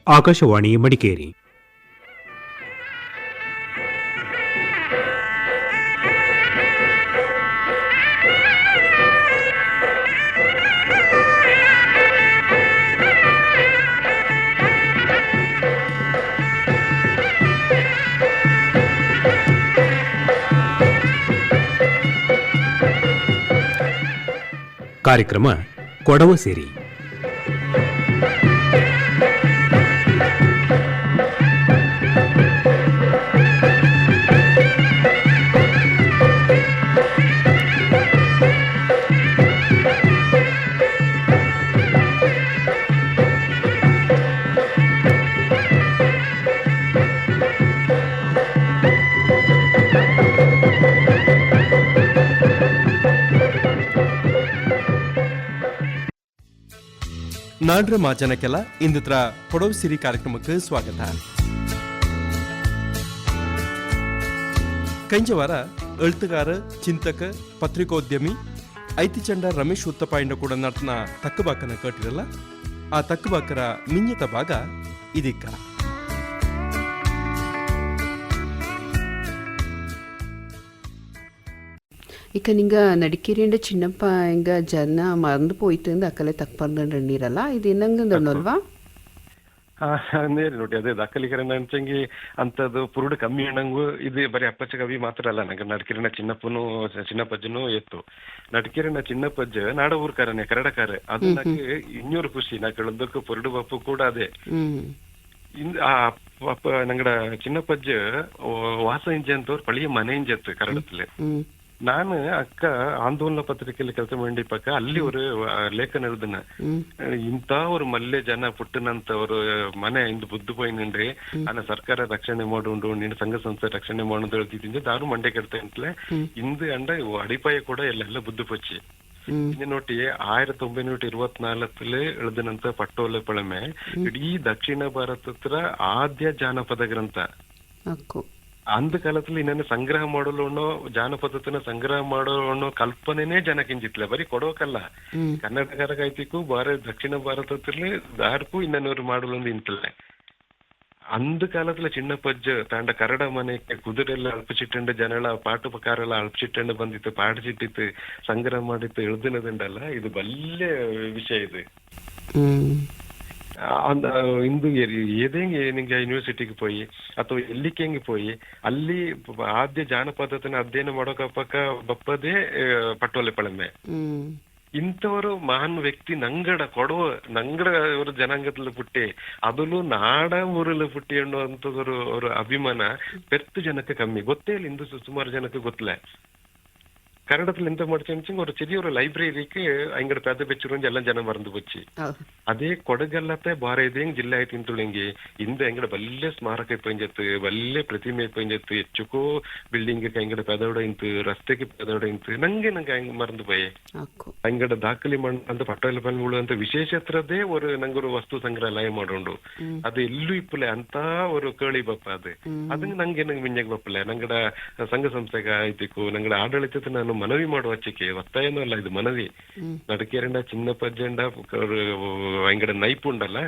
ಆಕಾಶವಾಣಿ ಮಡಿಕೇರಿ. ಕಾರ್ಯಕ್ರಮ ಕೊಡವ ಸೇರಿ. ನಾಡ್ರ ಮಾಜನಕ್ಕೆಲ್ಲ ಇಂದಿತ್ರ ಕೊಡವು ಸಿರಿ ಕಾರ್ಯಕ್ರಮಕ್ಕೆ ಸ್ವಾಗತ. ಕೈಂಜ ವಾರ ಎಳ್ತುಗಾರ, ಚಿಂತಕ, ಪತ್ರಿಕೋದ್ಯಮಿ ಐತಿಚಂಡ ರಮೇಶ್ ಉತ್ತಪಾಯಿಂದ ಕೂಡ ನರ್ತನ ತಕ್ಕಬಾಕನ ಕೇಟಿರಲ್ಲ. ಆ ತಕ್ಕಬಾಕರ ಮಿಂಜಿತ ಭಾಗ ಇದೀಕ. ಇಕ ನಿಂಗ ನಡಿಕೇರಿಯಿಂದ ಚಿನ್ನಪ್ಪ ಹಿಂಗ ಜನ ಮರಂದು ಪೋಯ್ತು ಅಕ್ಕಲೆ ತಕ್ಪಂದಿರಲ್ಲ ಇದು ಇನ್ನಂಗಲ್ವಾ? ನೇರಿ ನೋಡಿ ಅದೇ ದಕ್ಕಲಿಕರನ್ನ ಅಂಚಂಗಿ ಅಂತದ್ದು ಪುರುಡು ಕಮ್ಮಿ ಅಣ್ಣಂಗು ಇದು ಬರೀ ಅಪ್ಪಚ್ಚ ಕವಿ ಮಾತ್ರ ಅಲ್ಲ. ನಂಗೆ ನಡ್ಕಿರಿನ ಚಿನ್ನಪ್ಪಜ್ಜನು ಎತ್ತು ನಡ್ಕಿರಿನ ಚಿನ್ನಪ್ಪಜ್ಜ ನಾಡ ಊರ್ಕಾರನೆ ಕರಡಕಾರ ಅದು ನಂಗೆ ಇನ್ನೂರು ಖುಷಿ ನಾ ಕೇಳೋದಕ್ಕೂ ಪುರುಡು ಬಪ್ಪು ಕೂಡ ಅದೇ ನಂಗಡ ಚಿನ್ನಪ್ಪಜ್ಜ ವಾಸ ಇಂಜೆ ಅಂತವ್ರು ಪಳಿಯ ಮನೆ ಇಂಜತ್ತು ಕರಡತ್ಲೆ. ನಾನು ಅಕ್ಕ ಆಂದೋಲನ ಪತ್ರಿಕೆಯಲ್ಲಿ ಕೆಲಸ ಮಾಡಿಪಕ್ಕ ಅಲ್ಲಿ ஒரு ಲೇಖನ எழுதுன ಇಂತ ஒரு ಮಲ್ಲೆ ಜನ ಪುಟ್ಟನಂತ ஒரு ಮನೆ ಇಂದು ಬುದ್ದು ಪೋಯಿನ್ರಿ ಅನ್ನ ಸರ್ಕಾರ ರಕ್ಷಣೆ ಮಾಡುಂಡು ನೀನು ಸಂಘ ಸಂಸ್ಥೆ ರಕ್ಷಣೆ ಮಾಡೋದು ಹೇಳ್ತಿದ್ದೆ ದಾರು ಮಂಡೆ ಕೆಡ್ತಾ ಅಂತಲೇ ಇಂದು ಅಂಡ ಅಡಿಪಾಯ ಕೂಡ ಎಲ್ಲ ಬುದ್ದು ಪೊಚ್ಚಿ ಇನ್ನೊಟ್ಟಿ 1924 எழுதினಂತ ಪಟ್ಟೋಲೆ ಪಳಮೆ ಇಡೀ ದಕ್ಷಿಣ ಭಾರತದ ಆದ್ಯ ಜಾನಪದ ಗ್ರಂಥ. ಅಂದ ಕಾಲದಲ್ಲಿ ಇನ್ನೇನು ಸಂಗ್ರಹ ಮಾಡಲು ಜಾನಪದತನ ಸಂಗ್ರಹ ಮಾಡೋ ಕಲ್ಪನೆನೇ ಜನಕ್ಕಿಂಜಿತ್ಲೆ ಬರೀ ಕೊಡೋಕಲ್ಲ ಕರ್ನಾಟಕರಗಾಯ್ತಿಗೂ ದಕ್ಷಿಣ ಭಾರತದಲ್ಲಿ ದಾರ್ಕು ಇನ್ನೂರು ಮಾಡಲು ಇಂತಲೆ. அந்த காலத்துல சின்ன பஜ்ஜு தாண்ட கரட மனைக்கு குதிரைல அழிச்சிட்டு ஜனல பாட்டு பக்காரெಲ್ಲ ಅಳ್ಪಿಸಿಟ್ಟು ಬಂದಿತ್ತು ಪಾಡಿಸಿಟ್ಟಿತ್ತು ಸಂಗ್ರಹ ಮಾಡಿತ್ತು எழுதுனதுண்டಲ್ಲ ಇದು ಬಲ್ಲೆ ವಿಷಯ ಇದು. ಇಂದು ಏದೇಂಗೆ ನಿಂಗೆ ಯೂನಿವರ್ಸಿಟಿಗೆ ಪೋಯಿ ಅಥವಾ ಎಲ್ಲಿಕೆಂಗೆ ಪೋಯಿ ಅಲ್ಲಿ ಆದ್ಯ ಜಾನಪದತನ ಅಧ್ಯಯನ ಮಾಡೋಕಪ್ಪಕ್ಕ ಬಪ್ಪದೇ ಪಟ್ಟೋಲೆ ಪಳಮೆ. ಇಂಥವರು ಮಹಾನ್ ವ್ಯಕ್ತಿ ನಂಗಡ ஒரு ಜನಾಂಗದಲ್ಲಿ ಪುಟ್ಟಿ ಅದಲು ನಾಡ ಊರಲ್ಲಿ ಪುಟ್ಟಿ ಅನ್ನುವಂಥದ್ದು ஒரு ಅಭಿಮಾನ ಪೆರ್ತು ಜನಕ್ಕೆ ಕಮ್ಮಿ ಗೊತ್ತೇ ಇಲ್ಲ. ಇಂದು ಸುಮಾರು ಜನಕ್ಕೆ ಗೊತ್ತಲೇ கன்னடத்துல எந்த முடிச்சு ஒரு சிறிய ஒரு லைப்ரரிக்கு அங்கட பெத பெச்சிரும் எல்லாம் ஜனம் மறந்து போச்சு. ಅದೇ ಕೊಡಗಲ್ಲತ್ತೆ ಬಾರ ಇದೆ ಜಿಲ್ಲೆ ಆಯ್ತು ಇಂತುಳಿಂಗಿ ಇಂದ ಎಂಗಡ ಬಲ್ಲೆ ಸ್ಮಾರಕ ಪಂಜತ್ತು ಬಲ್ಲೆ ಪ್ರತಿಮೆ ಪಂಜತ್ತು ಹೆಚ್ಚುಕೋ ಬಿಲ್ಡಿಂಗ್ ಎಂಗಡ ಪೆದೋಡ ಇಂತು ರಸ್ತೆಗೆ ಪೆದೋಡ ಇಂತು ನಂಗೆ ಹಂಗ ಮರಂದು போய் ಅಂಗಡ ದಾಖಲೆ ಅಂತ ಪಟ್ಟೋಲೆ ಪಲ್ಗಳು ಅಂತ ವಿಶೇಷತ್ರದೇ ஒரு ನಂಗೆ ஒரு ವಸ್ತು ಸಂಗ್ರಹಾಲಯ ಮಾಡೋಂಡು ಅದು ಎಲ್ಲೂ ಇಪ್ಪಲೆ ಅಂತ ஒரு ಕೇಳಿ ಬಪ್ಪ ಅದು ನಂಗೆ ಮಿಂಜಾಗ ಬಪ್ಪಲೆ ನಂಗಡ ಸಂಘ ಸಂಸ್ಥೆಗ ಆಯ್ತಿಕು ನಂಗಡ ಆಡಳಿತದ ನಾನು ಮನವಿ ಮಾಡುವ ಅಚ್ಚಿಕೆ ಒತ್ತಾಯನೂ ಅಲ್ಲ ಇದು ಮನವಿ ನಡಕೇರಂಡ ಚಿನ್ನಪ್ಪಜ್ಜಂಡ ಅಂಗಡ ನೈಪುಂಡಲ್ಲ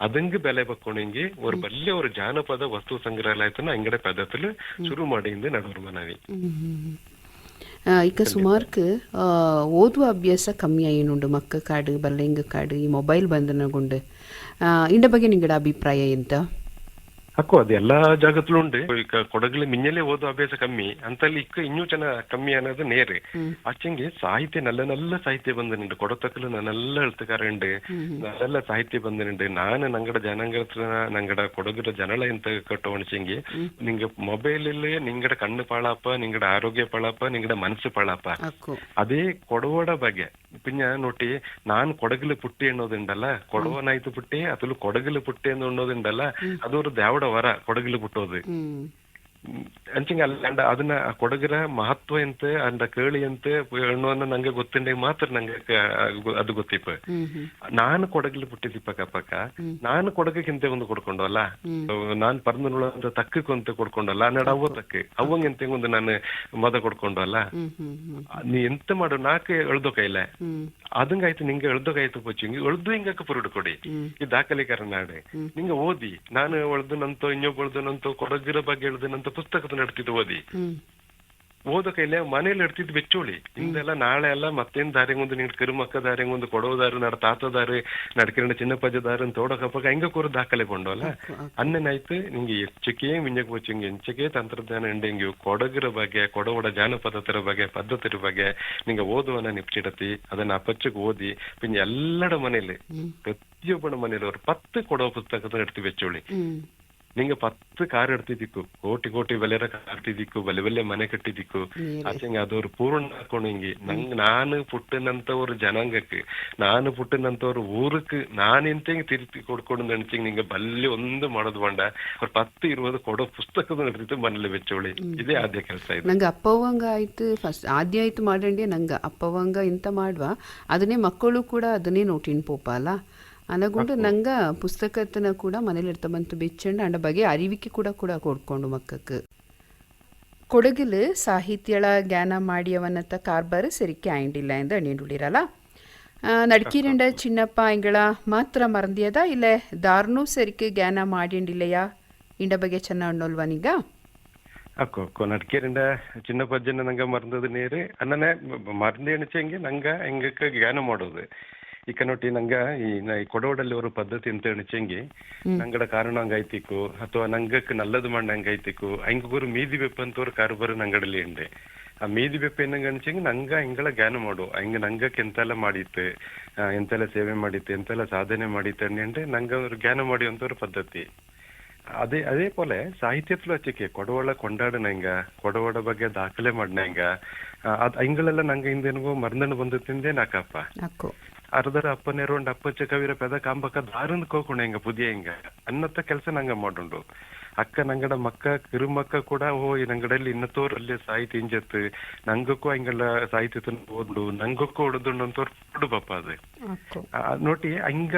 ಅದಂಗ ಬೆಲೆ ಬಕ್ಕೊಂಡಿ ஒரு ಬಲ್ಲೆ ஒரு ಜಾನಪದ ವಸ್ತು ಸಂಗ್ರಹಾಲಯತನ ಅಂಗಡ ಪದத்துல ಶುರು ಮಾಡಿಂದ ನಡೋರು ಮನವಿ. ಈಗ ಸುಮಾರ್ಕ್ ಓದುವ ಅಭ್ಯಾಸ ಕಮ್ಮಿ ಆಯ್ನುಂಡು ಮಕ್ಕ ಕಾಡು ಬಲ್ಲೆಂಗ ಕಾಡು ಈ ಮೊಬೈಲ್ ಬಂದನಗೊಂಡು ಇಂಡ ಬಗ್ಗೆ ನಿಂಗಡ ಅಭಿಪ್ರಾಯ ಎಂತ? ಅಕ್ಕೋ ಅದು ಎಲ್ಲಾ ಜಾಗದಲ್ಲೂ ಉಂಟು. ಈಗ ಕೊಡಗಲ್ಲಿ ಮಿನ್ನಲೆ ಓದೋ ಅಭ್ಯಾಸ ಕಮ್ಮಿ ಅಂತಲ್ಲಿ ಇಕ್ಕ ಇನ್ನೂ ಚೆನ್ನ ಕಮ್ಮಿ ಅನ್ನೋದು ನೇರೆ. ಅಚ್ಚಂಗೆ ಸಾಹಿತ್ಯ ನಲ್ಲ ಸಾಹಿತ್ಯ ಬಂದನುಂಟು ಕೊಡತಕ್ಕಲು ನನ್ನೆಲ್ಲ ಎಳ್ತುಕಾರುಂಡು ನಲ್ಲೆಲ್ಲ ಸಾಹಿತ್ಯ ಬಂದನುಂಟು. ನಾನು ನಂಗಡ ಜನಾಂಗತ್ರ ನಂಗಡ ಕೊಡಗರ ಜನಳ ಎಂತ ಕಟ್ಟೋಣಿಸಂಗಿ ನಿಂಗೆ ಮೊಬೈಲಲ್ಲಿ ನಿಂಗಡ ಕಣ್ಣು ಪಾಳಪ್ಪ ನಿಂಗಡ ಆರೋಗ್ಯ ಪಾಳಪ್ಪ ನಿಂಗಡ ಮನಸ್ಸು ಪಾಳಪ್ಪ ಅದೇ ಕೊಡವಡ ಬಗ್ಗೆ ಪಿನ್ನ ನೋಟಿ ನಾನು ಕೊಡಗಲು ಪುಟ್ಟಿ ಅನ್ನೋದುಂಡಲ್ಲ ಕೊಡವನಾಯ್ತು ಪುಟ್ಟಿ ಅತಲು ಕೊಡಗಲು ಪುಟ್ಟಿ ಅನ್ನೋದುಂಡಲ್ಲ ಅದು ஒரு தேவட வர ಕೊಡಗಲು ಪುಟ್ಟೋದು ಅಂಚಿಂಗ ಅಲ್ಲ ಅದನ್ನ ಕೊಡಗರ ಮಹತ್ವ ಎಂತ ಅಂದ ಕೇಳಿ ಅಂತ ಅನ್ನೋನ್ನ ನಂಗೆ ಗೊತ್ತಿಂಡೆ ಮಾತ್ರ ನಂಗೆ ಅದು ಗೊತ್ತಿಪ್ಪ. ನಾನು ಕೊಡಗಲು ಪುಟ್ಟಿದ್ದಿಪ್ಪ ಕಪ್ಪಕ್ಕ ನಾನು ಕೊಡಗಕ್ಕಿಂತ ಒಂದು ಕೊಡ್ಕೊಂಡು ಅಲ್ಲ ನಾನ್ ಪರ್ಮನುಳ ಅಂತ ತಕ್ಕಕ್ಕಂತ ಕೊಡ್ಕೊಂಡಲ್ಲ ನಡ ಅವ್ವ ತಕ್ಕ ಅವಂಗೆಂತ ಒಂದು ನಾನು ಮದ ಕೊಡ್ಕೊಂಡು ಅಲ್ಲ ನೀ ಎಂತ ಮಾಡು ನಾಕೆ ಎಳ್ದೋ ಕೈಲೆ ಅದಂಗಾಯ್ತು ನಿಂಗೆ ಎಳ್ದೋಗಾಯ್ತು ಪೋಚಿಂಗ್ ಎಳ್ದು ಹಿಂಗಕ್ಕೆ ಪುರುಡು ಕೊಡಿ ಈ ದಾಖಲೀಕರಣ ನಾಡೆ ನಿಂಗೆ ಓದಿ ನಾನು ಎಳ್ದನಂತೋ ಇನ್ನೊಬ್ಬ ಎಳ್ದನಂತೋ ಕೊಡಗಿರೋ ಬಗ್ಗೆ ಎಳ್ದನಂತೋ ಪುಸ್ತಕದ ನಡ್ತಿದ್ದು ಓದಿ ಓದೋ ಕೈಲೆ ಮನೇಲಿ ಇಡ್ತಿದ್ ಬೆಚ್ಚೋಳಿ ಹಿಂದೆಲ್ಲ ನಾಳೆ ಎಲ್ಲ ಮತ್ತೇನ್ ದಾರಿಗೊಂದು ನಿಂಗೆ ಕಿರುಮಕ್ಕ ದಾರಿಗೊಂದು ಕೊಡೋದಾರು ನಡ ತಾತದಾರು ನಡ್ಕಿರಣ ಚಿನ್ನಪ್ಪಜದಾರು ಅಂತ ತೋಡಕಪ್ಪ ಹೆಂಗ ಕೂರು ದಾಖಲೆ ಕೊಂಡೋಲ್ಲ ಅನ್ನೇನಾಯ್ತು ನಿಂಗೆ ಹೆಚ್ಚಿಗೆ ಮಿಂಜಕ್ ಹೋಚಿಂಗ್ ಹೆಚ್ಚಿಗೆ ತಂತ್ರಜ್ಞಾನ ಇಂಡೆಂಗಿ ಕೊಡಗಿರ ಬಗ್ಗೆ ಕೊಡವಡ ಜಾನಪದತರ ಬಗ್ಗೆ ಪದ್ಧತಿರ ಬಗ್ಗೆ ನಿಂಗೆ ಓದುವನ್ನ ನಿಪ್ಚಿಡತಿ ಅದನ್ನ ಅಪಚ್ಚಕ್ ಓದಿ ಪಿನ್ ಎಲ್ಲರ ಮನೇಲಿ ಪ್ರತಿಯೊಬ್ಬನ ಮನೇಲಿ ಅವ್ರು 10 ಕೊಡೋ ಪುಸ್ತಕದ ಇಡ್ತೀವಿ ಬೆಚ್ಚೋಳಿ ನಿಂಗೆ 10 ಕಾರ್ ಇಡ್ತಿದ್ದಿಕ್ಕು ಕೋಟಿ ಕೋಟಿ ಬೆಲೆರ ಕಾರ್ ಇಡ್ತಿದ್ದಿಕ್ಕು ಬಲೆ ಬಲ್ಲೆ ಮನೆ ಕಟ್ಟಿದ್ದಿಕ್ಕು ಆಚೆಂಗೆ ಅದವ್ರು ಪೂರ್ಣ ಹಾಕೊಂಡು ಹಿಂಗೆ ನಾನು ಪುಟ್ಟನಂತವ್ರ ಜನಾಂಗಕ್ಕೆ ನಾನು ಪುಟ್ಟನಂತವ್ರ ಊರಕ್ಕೆ ನಾನು ಎಂತೆಂಗ್ ತಿರುಗಿ ಕೊಡ್ಕೊಂಡು ನೆನ್ಸಿಂಗ್ ನಿಂಗೆ ಬಲ್ಲಿ ಒಂದು ಮಾಡೋದು ಬಂಡ ಅವ್ರ 10-20 ಕೊಡೋ ಪುಸ್ತಕದ ನಡ್ತಿತ್ತು ಮನೇಲಿ ಬೆಚ್ಚೋಳಿ ಇದೇ ಆದ್ಯ ಕೆಲಸ ಇದೆ. ನಂಗೆ ಅಪ್ಪವಂಗ ಆಯ್ತು ಫಸ್ಟ್ ಆದ್ಯ ಆಯ್ತು ಮಾಡಂಡಿ ನಂಗೆ ಅಪ್ಪವಂಗ ಇಂತ ಮಾಡುವ ಅದನ್ನೇ ಮಕ್ಕಳು ಕೂಡ ಅದನ್ನೇ ನೋಟಿನ್ ಪೋಪ ಅಲ್ಲ ಅನಗುಂಡು ನಂಗ ಪುಸ್ತಕತನ ಕೂಡ ಮನೇಲಿ ಇರ್ತ ಬಂತು ಬೆಚ್ಚಂಡು ಅಂಡ ಬಗ್ಗೆ ಅರಿವಿಕೆ ಕೂಡ ಕೊಡ್ಕೊಂಡು ಮಕ್ಕಕ್ಕೆ ಕೊಡಗಿಲ್ ಸಾಹಿತ್ಯಳ ಜ್ಞಾನ ಮಾಡಿಯವನ್ನತ್ತ ಕಾರ್ಬಾರ್ ಸರಿಕೆ ಆಯಿಂಡಿಲ್ಲ ಎಂದು ಅಣ್ಣಿಡುಳಿರಲ್ಲ ನಡ್ಕಿರಂಡ ಚಿನ್ನಪ್ಪ ಇಂಗಳ ಮಾತ್ರ ಮರಂದಿಯದ ಇಲ್ಲ ದಾರ್ನೂ ಸರಿಕೆ ಜ್ಞಾನ ಮಾಡಿಂಡಿಲ್ಲಯ್ಯ ಇಂಡ ಬಗ್ಗೆ ಚೆನ್ನ ಅಣ್ಣೋಲ್ವನೀಗ ಅಕ್ಕೋ ನಡ್ಕೇರಿಂದ ಚಿನ್ನ ಪಜ್ಜನ ನಂಗ ಮರಂದದ ನೀರು ಅನ್ನನೆ ಮರಂದಿ ಎಣಿಚಂಗೆ ನಂಗ ಹೆಂಗಕ್ಕೆ ಜ್ಞಾನ ಮಾಡೋದು ಈಗ ನೋಡಿ ನಂಗ ಈ ಕೊಡವಡಲ್ಲಿ ಅವರು ಪದ್ಧತಿ ಅಂತ ಎಣಿಚಂಗಿ ನಂಗಡ ಕಾರಣ ಹಂಗಾಯ್ತಿಕ್ಕು ಅಥವಾ ನಂಗಕ್ಕೆ ನಲ್ಲದು ಮಂಡ ಹಂಗಾಯ್ತಿಕ್ಕು ಹಂಗೂರು ಮೀದಿ ಬೆಪ್ಪಂತವ್ರ ಕಾರುಬಾರು ನಂಗಡಲ್ಲಿ ಉಂಡೆ ಆ ಮೀದಿ ಬೆಪ್ಪ ಏನಂಗ ಅನ್ಸಂಗಿ ನಂಗ ಹಿಂಗಳ ಜ್ಞಾನ ಮಾಡು ಹಂಗ ನಂಗಕ್ಕೆ ಎಂತೆಲ್ಲ ಮಾಡಿತ್ತು ಎಂತೆಲ್ಲ ಸೇವೆ ಮಾಡಿತ್ತು ಎಂತೆಲ್ಲ ಸಾಧನೆ ಮಾಡಿತ್ತು ಅಂದ್ರೆ ನಂಗ ಅವ್ರು ಜ್ಞಾನ ಮಾಡುವಂತವ್ರ ಪದ್ಧತಿ ಅದೇ ಪೋಲೆ ಸಾಹಿತ್ಯತ್ಲು ಹಚ್ಚಿಕೆ ಕೊಡವಳ ಕೊಂಡಾಡನಂಗ ಕೊಡವಡ ಬಗ್ಗೆ ದಾಖಲೆ ಮಾಡ್ನಂಗ ಅದ್ ಹಿಂಗಳೆಲ್ಲ ನಂಗ ಹಿಂದೇನಿಗೂ ಮರ್ದಣ್ಣು ಬಂದಿತ್ತಂದೇ ನಾಕಪ್ಪ ಅರ್ಧರ ಅಪ್ಪನೇರು ಒಂದ್ ಅಪ್ಪಚ್ಚ ಕವಿರ ಪೆದ ಕಾಂಬಕ್ಕ ದಾರಂದ್ ಕೋಕೊಂಡ ಹಿಂಗ ಪುದಿಯ ಹಿಂಗ ಅನ್ನತ್ತ ಕೆಲಸ ನಂಗ ಮಾಡುಂಡು ಅಕ್ಕ ನಂಗಡ ಮಕ್ಕ ಕಿರುಮಕ್ಕ ಕೂಡ ಈ ನಂಗಡಲ್ಲಿ ಇನ್ನತೋರಲ್ಲಿ ಸಾಹಿತ್ಯ ಇಂಜತ್ ನಂಗಕ್ಕೂ ಹಿಂಗೆಲ್ಲ ಸಾಹಿತ್ಯ ಓದು ನಂಗಕ್ಕೂ ಹೊಡೆದುಂಡು ಅಂತವ್ರು ಪಾಪ ಅದು ನೋಡಿ ಹಂಗ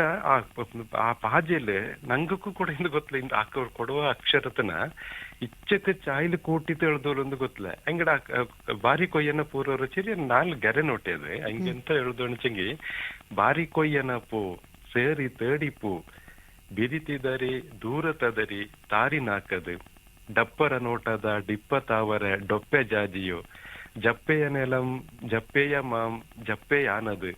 ಆ ಪಾಜೆಲ್ ನಂಗಕ್ಕೂ ಕೂಡ ಹಿಂದ ಗೊತ್ತಲ ಹಿಂದ ಅಕ್ಕ ಕೊಡುವ ಅಕ್ಷರತನ ಇಚ್ಚಕ್ಕೆ ಚಾಯ್ಲಿ ಕೂಟಿತ್ತು ಎಳ್ದೋರು ಒಂದು ಗೊತ್ತಲ ಹಂಗಡ ಬಾರಿ ಕೊಯ್ಯನ ಪೂರ್ವರು ಚಿರಿ ನಾಲ್ ಗೆರೆ ನೋಟೇದು ಹಂಗೆಂತ ಎಳ್ದು ಅಣಚಂಗಿ ಬಾರಿ ಕೊಯ್ಯನ ಪೂ ಸೇರಿ ತೇಡಿ ಪೂ ಬಿರಿತಿದರಿ ದೂರ ತದರಿ ತಾರಿ ನಾಕದು ಡಪ್ಪರ ನೋಟದ ಡಿಪ್ಪ ತಾವರ ಡೊಪ್ಪೆ ಜಾಜಿಯೋ ಜಪ್ಪೆಯ ನೆಲಂ ಜಪ್ಪೆಯ ಮಾಂ ಜಪ್ಪೆಯಾನದು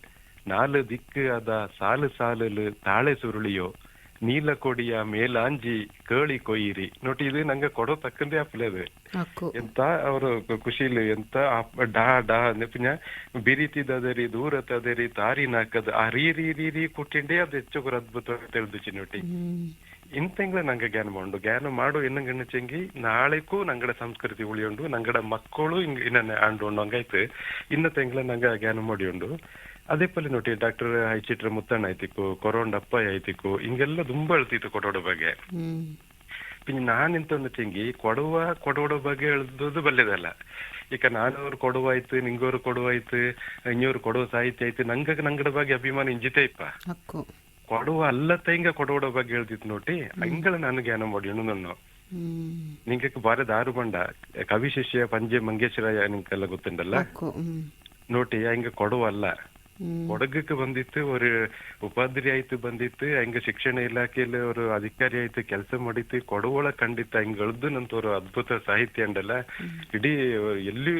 ನಾಲು ದಿಕ್ಕು ಅದ ಸಾಲು ಸಾಲಲು ತಾಳೆ ಸುರುಳಿಯೋ ನೀಲ ಕೊಡಿಯ ಮೇಲಾಂಜಿ ಕೇಳಿ ಕೊಯ್ಯಿರಿ ನೋಡಿ ಇದು ನಂಗೆ ಕೊಡೋ ತಕ್ಕಂದೇ ಅಪ್ಲೇದು ಎಂತ ಅವರು ಖುಷಿಲಿ ಎಂತ ಡಾ ಡಾ ನೆಪಿನ ಬಿರಿತಿದರಿ ದೂರ ತದರಿ ತಾರಿ ನಾಕದ ಆ ರೀ ರೀ ರೀ ರೀ ಕುಟ್ಟಿಂಡೇ ಅದು ಹೆಚ್ಚು ಅದ್ಭುತವಾಗಿ ತಿಳಿದು ಚಿನ್ನೊಟ್ಟಿ ಇಂತಂಗ್ಲ ನಂಗೆ ಜ್ಞಾನ ಮಾಡು ಎನ್ನಂಗಣ್ಣಚಂಗಿ ನಾಳೆಗೂ ನಂಗಡ ಸಂಸ್ಕೃತಿ ಉಳಿಯೋಂಡು ನಂಗಡ ಮಕ್ಕಳು ಹಿಂಗ ಇನ್ನ ಆಂಡು ಹಂಗಾಯ್ತು ಇನ್ನ ತೆಂಗ್ಲ ನಂಗೆ ಜ್ಞಾನ ಮಾಡಿಯೋಂಡು ಅದೇ ಪಲ್ಲಿ ನೋಡಿ ಡಾಕ್ಟರ್ ಐಚಿಟ್ರ ಮುತ್ತಣ್ಣ ಆಯ್ತಿಕ್ಕು ಕೊರೋಂಡಪ್ಪ ಆಯ್ತಿಕ್ಕು ಹಿಂಗೆಲ್ಲ ತುಂಬಾ ಹೇಳ್ತಿತ್ತು ಕೊಡೋಡ ಬಗ್ಗೆ പിന്നെ ನಾನೆಂತ ಒಂದು ತೆಂಗಿ ಕೊಡವಡ ಬಗ್ಗೆ ಹೇಳ್ದು ಬಲ್ಲೆದಲ್ಲ ಈಗ ನಾನವ್ರು ಕೊಡುವಾಯ್ತು ನಿಂಗವ್ರು ಕೊಡುವಾಯ್ತು ಇನ್ನವ್ರು ಕೊಡುವ ಸಾಹಿತ್ಯ ಆಯ್ತು ನಂಗಡ ಬಗ್ಗೆ ಅಭಿಮಾನ ಇಂಜಿತೆ ಇಪ್ಪ ಕೊಡುವ ಅಲ್ಲತ್ತ ಹಿಂಗ ಕೊಡವಡ ಬಗ್ಗೆ ಹೇಳ್ತಿತ್ತು ನೋಡಿ ಹಂಗಳ ನಾನು ಜ್ಞಾನ ಮಾಡಿ ನಾನು ನಿಂಗೆ ಬಾರ ದಾರು ಬಂಡ ಕವಿ ಶಿಷ್ಯ ಪಂಜೆ ಮಂಗೇಶ್ವರ ನಿಂಗೆಲ್ಲ ಗೊತ್ತುಂಟಲ್ಲ ನೋಡಿ ಹಿಂಗ ಕೊಡುವಲ್ಲ ಕೊಡಗಕ್ಕೆ ಬಂದಿತ್ತು ஒரு ಉಪಾಧ್ಯಾಯ ಆಯ್ತು ಬಂದಿತ್ತು ಹಂಗ ಶಿಕ್ಷಣ ಇಲಾಖೆಯಲ್ಲಿ ಅವರು ಅಧಿಕಾರಿ ಆಯ್ತು ಕೆಲಸ ಮಾಡಿತ್ತು ಕೊಡವಳ ಖಂಡಿತ ಹಿಂಗ ಎಳ್ದು ನಂತವ್ರು ಅದ್ಭುತ ಸಾಹಿತ್ಯ ಅಂಡಲ್ಲ ಇಡೀ ಎಲ್ಲಿ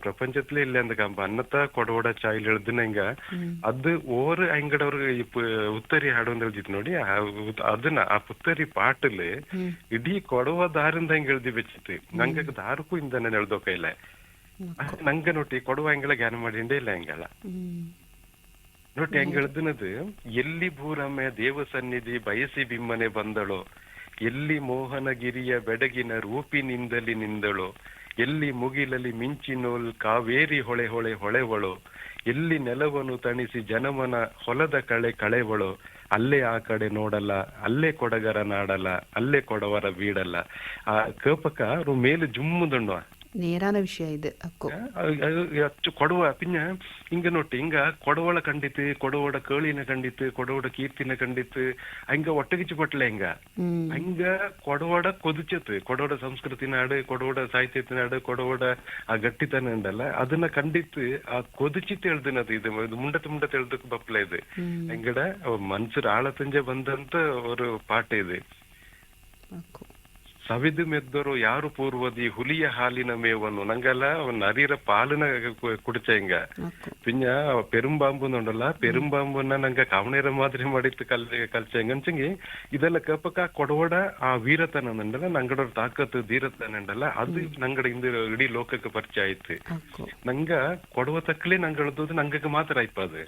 ಪ್ರಪಂಚತ್ಲೇ ಇಲ್ಲ ಅಂದ ಕಂಬ ಅನ್ನತ್ತ ಕೊಡವಡ ಚಾಯ್ಲ್ ಎಳ್ದನ ಹಿಂಗ ಅದು ಓರ್ ಹಂಗಡವ್ರಿಗೆ ಉತ್ತರಿ ಹಾಡು ಅಂತ ಹೇಳ್ತಿತ್ತು ನೋಡಿ ಅದನ್ನ ಆ ಪುತ್ತರಿ ಪಾಟಲ್ಲಿ ಇಡೀ ಕೊಡವ ದಾರಿಂದ ಹಿಂಗ ಎಳ್ದಿ ಬೆಚ್ಚಿತ್ತು ನಂಗ ದಾರಕ್ಕೂ ಇಂದ ನಾನು ಎಳ್ದೋ ಕೈಲ ನಂಗ ನೋಡಿ ಕೊಡುವ ಹಂಗೆಲ್ಲ ಜ್ಞಾನ ಮಾಡಿಂಡೇ ಇಲ್ಲ ಹಂಗೆಲ್ಲ ನೋಡಿ ಹೆಂಗ್ ಹೇಳ್ದನದು ಎಲ್ಲಿ ಭೂರಮ್ಯ ದೇವ ಸನ್ನಿಧಿ ಬಯಸಿ ಬಿಮ್ಮನೆ ಬಂದಳೋ ಎಲ್ಲಿ ಮೋಹನಗಿರಿಯ ಬೆಡಗಿನ ರೂಪಿನಿಂದಲಿ ನಿಂದಳೋ ಎಲ್ಲಿ ಮುಗಿಲಲ್ಲಿ ಮಿಂಚಿನೋಲ್ ಕಾವೇರಿ ಹೊಳೆ ಹೊಳೆ ಹೊಳೆವಳೋ ಎಲ್ಲಿ ನೆಲವನ್ನು ತಣಿಸಿ ಜನಮನ ಹೊಲದ ಕಳೆವಳೋ ಅಲ್ಲೇ ಆ ಕಡೆ ನೋಡಲ್ಲ ಅಲ್ಲೇ ಕೊಡಗರ ನಾಡಲ್ಲ ಅಲ್ಲೇ ಕೊಡವರ ಬೀಡಲ್ಲ ಆ ಕೇಪಕ ಅವ್ರು ಮೇಲೆ ಜುಮ್ಮುದುಂಡು നേരാன വിഷയ ഇത് അക്കോ. അച്ചു കൊടവ പിന്നെ ഇങ്ങ നോട്ടി ഇങ്ങ കൊടവള കണ്ടിത്ത് കൊടവോட കേളിനെ കണ്ടിത്ത് കൊടവോட കീർത്തിനെ കണ്ടിത്ത് ಹಂಗ ಒಟ್ಟಗಿಚ್ಚು ಪಟ್ಲೆ ಹಂಗ ಕೊಡವೋಡ ಕೊದಿಚತ್ತು ಕೊಡವೋಡ ಸಂಸ್ಕೃತಿ ನಾಡು ಕೊಡವೋಡ ಸಾಹಿತ್ಯದ ನಾಡು ಕೊಡವೋಡ ಆ ಗಟ್ಟಿತನ ಉಂಡಲ್ಲ ಅದನ್ನ ಕಂಡಿತ್ತು ಆ ಕೊದಿಚಿತ್ತು ಎಳ್ದಿನದು ಇದು ಮುಂಡತ್ ಎಳ್ದಕ್ ಬಪ್ಲ ಇದು ಹಂಗಡ ಮನ್ಸರ್ ಆಳತಂಜೆ ಬಂದಂತ ஒரு ಪಾಠ ಇದು. ಸವಿದು ಮೆದ್ದರು ಯಾರು ಪೂರ್ವದಿ ಹುಲಿಯ ಹಾಲಿನ ಮೇವನ್ನು ನಂಗೆಲ್ಲ ನರಿರ ಪಾಲಿನ ಕುಡಿಚ ಹಿಂಗ ಪಿಂಜ ಪೆರುಂಬಾಂಬುಂಡಲ್ಲ ಪೆರುಂಬಾಂಬುನ ನಂಗ ಕವನೇರ ಮಾದರಿ ಮಾಡಿತ್ತು ಕಲ್ಚ ಹೆಂಗಂಚಂಗಿ ಇದೆಲ್ಲ ಕಪ್ಪಕ ಕೊಡವಡ ಆ ವೀರತನ ಉಂಡಲ್ಲ ನಂಗಡ ತಾಕತ್ತು ಧೀರತನ ಉಂಡಲ್ಲ ಅದು ನಂಗಡ ಇಂದು ಇಡೀ ಲೋಕಕ್ಕೆ ಪರಿಚಯ ಆಯ್ತು. ನಂಗ ಕೊಡವ ತಕ್ಕಲಿ ನಂಗೆ ಎಳ್ದೋದು ನಂಗಕ್ಕೆ ಮಾತ್ರ ಆಯ್ಪದು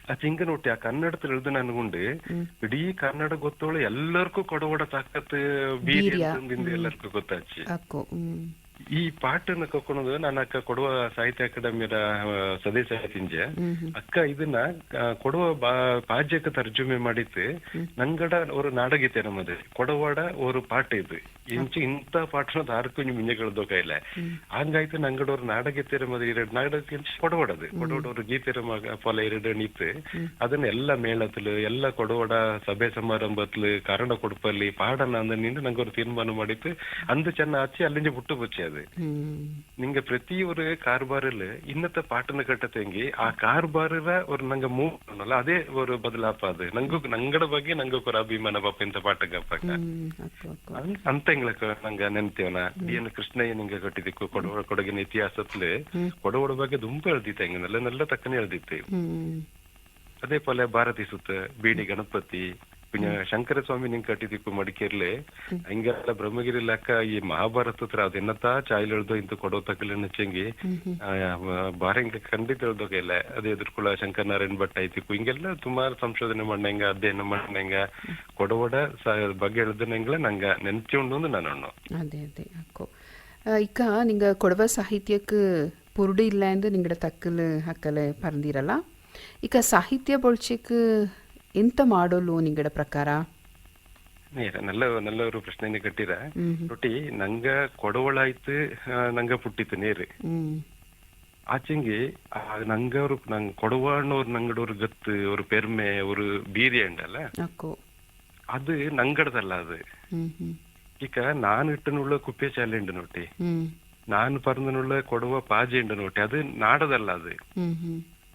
ಆ ಚಿಂಗ ನೋಟಿ ಆ ಕನ್ನಡത്തിൽ ಎಳ್ದು ನನ್ಗುಂಡು ಇಡೀ ಕನ್ನಡ ಗೊತ್ತೋಳು ಎಲ್ಲರಿಗೂ ಕೊಡವಡ ತಾಕತ್ ಬೀರಿ ಎಲ್ಲರಿಗೂ ಗೊತ್ತಾಚಿ. ಈ ಪಾಠನ ಕರ್ಕೊಂಡು ನಾನು ಅಕ್ಕ ಕೊಡುವ ಸಾಹಿತ್ಯ ಅಕಾಡೆಮಿಯ ಸದಸ್ಯ ತಿಂಜೆ ಅಕ್ಕ ಇದನ್ನ ಕೊಡುವ ಪಾಜ್ಯಕ್ಕೆ ತರ್ಜುಮೆ ಮಾಡಿತ್ತು ನಂಗಡ ஒரு ನಾಡಗೀತೆ ನಮ್ಮದು ಕೊಡವಾಡ ஒரு ಪಾಠ ಇದು ಇಂಥ ಪಾಠನ ಯಾರಕ್ಕೂ ಮಿಂಜಗಳದೋ ಕೈಲ ಹಂಗಾಯ್ತು ನಂಗಡ ஒரு ನಾಡಗೀತೆ ನಮ್ಮದು 2 ನಾಡಗೀತೆ ಕೊಡವಾಡದು ಕೊಡವಾಡ ஒரு ಗೀತೆ ಪೊಲ 2 ನೀತು ಅದನ್ನ ಎಲ್ಲ ಮೇಳತ್ಲು ಎಲ್ಲ ಕೊಡವಾಡ ಸಭೆ ಸಮಾರಂಭತ್ಲು ಕಾರಣ ಕೊಡ್ಪಲ್ಲಿ ಪಾಡನ ಅಂದ ನಿಂದು ನಂಗೆ ஒரு ತೀರ್ಮಾನ ಮಾಡಿತ್ತು ಅಂದು ಚೆನ್ನ ಹಚ್ಚಿ ಅಲ್ಲಿಂದ ಬಿಟ್ಟು ಬಚ್ಚಿ ಅದು நீங்க பிரதி ஒரு கார்பாரில் இன்னத்த பாட்டுன்னு கட்டத்தேங்கி ಆ ಕಾರ್ಬಾರರ ஒரு ನಂಗ ಮೂವ್ ಅನ್ನಲ್ಲ ಅದೇ ஒரு ಬದಲಾಪಾದು ನಂಗಡ ಬಗ್ಗೆ ನಂಗೆ ஒரு ಅಭಿಮಾನ ಪಾಪ ಇಂತ ಪಾಠಗಪ್ಪಾಕ ಅಂತ ಎಂಗ್ಲಕ್ಕ ನಂಗ ನೆನ್ತೇವನ ಡಿ ಎನ್ ಕೃಷ್ಣಯ್ಯ ನಿಂಗೆ ಕಟ್ಟಿದ್ದಕ್ಕು ಕೊಡಗಿನ ಇತಿಹಾಸತ್ಲು ಕೊಡವಡ ಬಗ್ಗೆ ತುಂಬ ಎಳ್ದಿತ್ತೆ ಹೆಂಗನಲ್ಲ ನೆಲ್ಲ ತಕ್ಕನೆ ಎಳ್ದಿತ್ತೆ. ಅದೇ ಪೋಲೆ ಭಾರತಿ ಸುತ್ತ ಬಿಡಿ ಗಣಪತಿ പിന്നെ ശങ്കരസ്വാമി ನಿಂಗೆ ಕಟ್ಟಿದ್ದಕ್ಕೂ ಮಡಿಕೇರ್ಲೆ ಹಂಗೆಲ್ಲ ಬ್ರಹ್ಮಗಿರಿ ಲೆಕ್ಕ ಈ ಮಹಾಭಾರತ ಹತ್ರ ಅದೆನ್ನತಾ ಚಾಯ್ಲ್ ಎಳ್ದೋ ಇಂತ ಕೊಡೋ ತಕ್ಕಲಿನ ಚೆಂಗಿ ಬಾರ ಹಿಂಗೆ ಖಂಡಿತ ಎಳ್ದೋಗ ಇಲ್ಲ ಅದು ಎದುರ್ಕೊಳ್ಳೋ ಶಂಕರನಾರಾಯಣ್ ಭಟ್ ಐತಿಕ್ಕು ಹಿಂಗೆಲ್ಲ ಸುಮಾರು ಸಂಶೋಧನೆ ಮಾಡಂಗ ಅಧ್ಯಯನ ಮಾಡಂಗ ಕೊಡವಡ ಬಗ್ಗೆ ಎಳ್ದನಂಗ್ಲ ನಂಗೆ ನೆನ್ಪಿಕೊಂಡು ನಾನು ಅದೇ ಅದೇ ಅಕ್ಕೋ ಇಕ್ಕ ನಿಂಗೆ ಕೊಡವ ಸಾಹಿತ್ಯಕ್ಕೆ ಪುರುಡು ಇಲ್ಲ ಎಂದು ನಿಂಗಡ ತಕ್ಕಲು ಹಕ್ಕಲೆ ಪರಂದಿರಲ್ಲ ಇಕ ಸಾಹಿತ್ಯ ಬೊಳ್ಚಕ್ಕೆ ಎಂತ ಮಾಡೋಲು ನಿಂಗಡ ಪ್ರಕಾರ? நல்ல ஒரு பிரச்சனை கட்டிற ரொட்டி நங்க கொடவளாய்த்து நங்க புட்டித்து நேரு ஆச்சுங்கி நங்க ஒரு நாங்க கொடவான்னு ஒரு நங்கட ஒரு கத்து ஒரு பெருமை ஒரு வீரிய உண்டಲ್ಲ அது நங்கடதಲ್ಲ அது ಈಗ ನಾನು ಇಟ್ಟನುಳ್ಳ ಕುಪ್ಪೆ ಶಾಲೆ ಉಂಟು ನೋಟಿ ನಾನು ಪರಂದನುಳ್ಳ ಕೊಡುವ ಪಾಜೆ ಉಂಟು ನೋಟಿ ಅದು ನಾಡದಲ್ಲ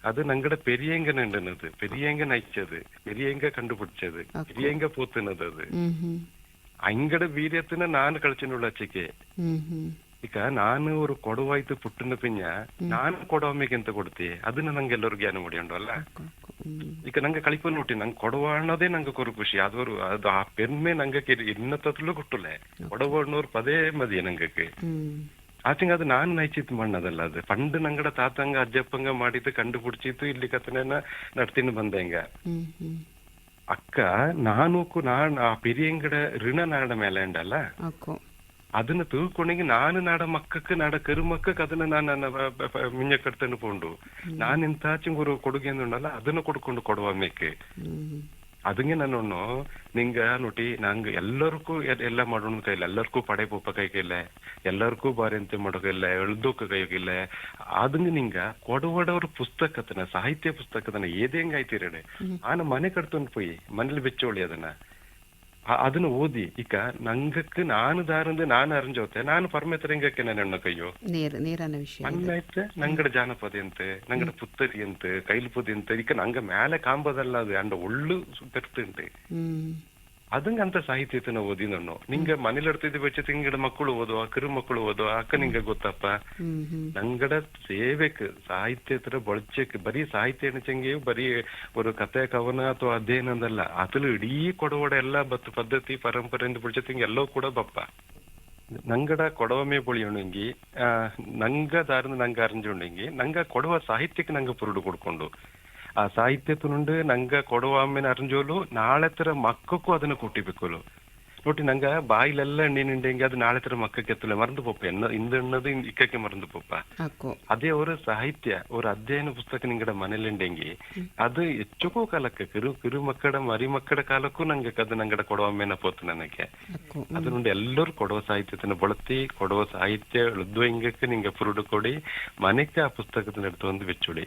அது நங்கட பெரியங்க நின்றது பெரியங்க நைச்சது பெரியங்க கண்டுபிடிச்சது பெரியங்க பூத்துனது அது அங்கட வீரியத்தின ನಾನು ಕಳ್ಚಿನುಳ್ಳಚ್ಚಕ್ಕೆ ಈಗ ನಾನು ஒரு ಕೊಡವಾಯ್ತು ಪುಟ್ಟಿನ ಪಿಂಜ ನಾನು ಕೊಡವಮ್ಮಿಗೆ ಎಂತ ಕೊಡ್ತಿ ಅದನ್ನ ನಂಗೆ ಎಲ್ಲರೂ ಜ್ಞಾನ ಮುಡಿಯುಂಡು ಅಲ್ಲ ಈಗ ನಂಗೆ ಕಳಿಪ ನೋಟಿ ನಂಗೆ ಕೊಡವ ಅನ್ನೋದೇ ನಂಗೆ ಕೊರು ಖುಷಿ ಅದು ಅದು ಆ ಪೆರ್ಮೆ ನಂಗೆ ಇನ್ನತ್ತಲು ಕೊಟ್ಟಲೆ ಕೊಡವ ಅನ್ನೋರು ಪದೇ ಮದಿಯ ನಂಗಕ್ಕೆ ಆಚಂಗ ಅದು ನಾನು ನೈಚಿತ್ ಮಣ್ಣದಲ್ಲ ಅದು ಪಂಡ್ ನಂಗಡ ತಾತಂಗ ಅಜ್ಜಪ್ಪಂಗ ಮಾಡಿದ್ದು ಕಂಡುಪಿಡಿಚಿತ್ತು ಇಲ್ಲಿ ಕಥನೆನ ನಡ್ತೀನಿ ಬಂದಂಗ ಅಕ್ಕ ನಾನು ಆ ಪಿರಿಯಂಗಡ ಋಣ ನಾಡ ಮೇಲೆ ಉಂಡಲ್ಲ ಅದನ್ನ ತಿಳ್ಕೊಂಡೆಗೆ ನಾನು ನಾಡ ಮಕ್ಕಕ್ಕೆ ನಾಡ ಕರುಮಕ್ಕಕ್ಕೆ ಅದನ್ನ ನಾನು ಮಿಂಜ ಕಟ್ತನ್ನು ಪೋಂಡು ನಾನು ಇಂತಾಚಂಗ ஒரு ಕೊಡುಗೆ ಉಂಡಲ್ಲ ಅದನ್ನ ಕೊಡ್ಕೊಂಡು ಕೊಡುವ ಮೇಕೆ அதுங்க நான் நீங்க நோட்டி நாங்க எல்லாருக்கும் ಎಲ್ಲ ಮಾಡೋಣ ಕೈಲ ಎಲ್ಲರಿಗೂ ಪಡೆ ಪೋಪ ಕೈಗಿಲ್ಲ ಎಲ್ಲರಿಗೂ ಬಾರಿಂತೆ ಮಾಡೋಕಿಲ್ಲ ಎಳ್ದೋಕ ಕೈಗಿಲ್ಲ அதுங்க நீங்க ಕೊಡವಡ ஒரு ಪುಸ್ತಕತನ ಸಾಹಿತ್ಯ ಪುಸ್ತಕತನ ಏದೇಂಗ ಆಯ್ತಿರಡೆ ಆನ ಮನೆ ಕಟ್ತೊಂಡು போய் ಮನೇಲಿ ಬೆಚ್ಚೋಳಿ ಅದನ್ನ ಓದಿ ಈಗ ನಂಗಕ್ಕೆ ನಾನು ದಾರಂದು ನಾನು ಅರಂಜೋತೆ ನಾನು ಪರಮೇತರಂಗಕ್ಕೆ ನಾನು ಎಣ್ಣ ಕೈಯೋ ನೇರಾನ ವಿಷಯ ಅನ್ನಾಯ್ತು ನಂಗಡ ಜಾನಪದ ಅಂತ ನಂಗಡ ಪುತ್ತರಿ ಅಂತ ಕೈಲ್ಪುದಿ ಅಂತ ಈಗ ನಂಗ ಮೇಲೆ ಕಾಂಬದಲ್ಲ ಅದು ಅಂಡ ಒಳ್ಳು ಬೆರ್ತುಂಟು ಅದಂಗ ಅಂತ ಸಾಹಿತ್ಯತನ ಓದಿ ನಾನು ನಿಂಗ ಮನೇಲಿ ಇಡ್ತಿದ್ದ ಬೆಚ್ಚ ತಿಂಗಡ ಮಕ್ಕಳು ಓದುವ ಕಿರು ಮಕ್ಕಳು ಓದುವ ಅಕ್ಕ ನಿಂಗ ಗೊತ್ತಪ್ಪ ನಂಗಡ ಸೇವೆಕ್ ಸಾಹಿತ್ಯತರ ಬಳಚಕ್ ಬರೀ ಸಾಹಿತ್ಯ ಎಣಚಂಗಿ ಬರೀ ಒಂದು ಕಥೆ ಕವನ ಅಥವಾ ಅಧ್ಯಯನ ಅಂದಲ್ಲ ಅತಲು ಇಡೀ ಕೊಡವಡ ಎಲ್ಲ ಬತ್ತು ಪದ್ಧತಿ ಪರಂಪರೆಯಿಂದ ಬಳಚತಿಂಗ್ ಎಲ್ಲೋ ಕೂಡ ಬಪ್ಪ ನಂಗಡ ಕೊಡವಮೆ പൊളിയുണ്ടെങ്കി ನಂಗ ದಾರಿಂದ ನಂಗ ಅರಿಂಜುണ്ടെങ്കി ನಂಗ ಕೊಡುವ ಸಾಹಿತ್ಯಕ್ಕೆ ನಂಗ ಪುರುಡು ಕೊಡ್ಕೊಂಡು ಆ ಸಾಹಿತ್ಯತನುಂಡು ನಂಗ ಕೊಡುವ ಅಮ್ಮೆನ ಅರಿಂಜೋಲು ನಾಳೆ ತರ ಮಕ್ಕಕ್ಕೂ ಅದನ್ನ ಕೊಟ್ಟಿಬೇಕಲು ನೋಡಿ ನಂಗ ಬಾಯಿಲೆಲ್ಲ ಎಣ್ಣಿನಿಂಡೆಂಗೆ ಅದು ನಾಳೆ ತರ ಮಕ್ಕಕ್ಕೆ ಎತ್ತಲೆ ಮರಂದು ಪೋಪ ಇಂದು ಎಣ್ಣದು ಇಕ್ಕಕ್ಕೆ ಮರಂದು ಪೋಪ ಅಕ್ಕೋ ಅದೇ ஒரு ಸಾಹಿತ್ಯ ஒரு ಅಧ್ಯಯನ ಪುಸ್ತಕ ನಿಂಗಡ ಮನೇಲಿಂಡೆಂಗಿ ಅದು ಹೆಚ್ಚುಕೋ ಕಾಲಕ್ಕೆ ಕಿರು ಮಕ್ಕಳ ಮರಿ ಮಕ್ಕಳ ಕಾಲಕ್ಕೂ ನಂಗೆ ಅದು ನಂಗಡ ಕೊಡವಮ್ಮೇನ ಪೋತು ನನಗೆ ಅಕ್ಕೋ അതുകൊണ്ട് ಎಲ್ಲರೂ ಕೊಡುವ ಸಾಹಿತ್ಯത്തിന് ಬಳತಿ ಕೊಡುವ ಸಾಹಿತ್ಯ ಉದ್ವೈಂಗಕ್ಕೆ ನಿಂಗೆ ಪುರುಡು ಕೊಡಿ ಮನೆಗೆ ಆ ಪುಸ್ತಕದ എടുത്ത് வந்து വെച്ചുടി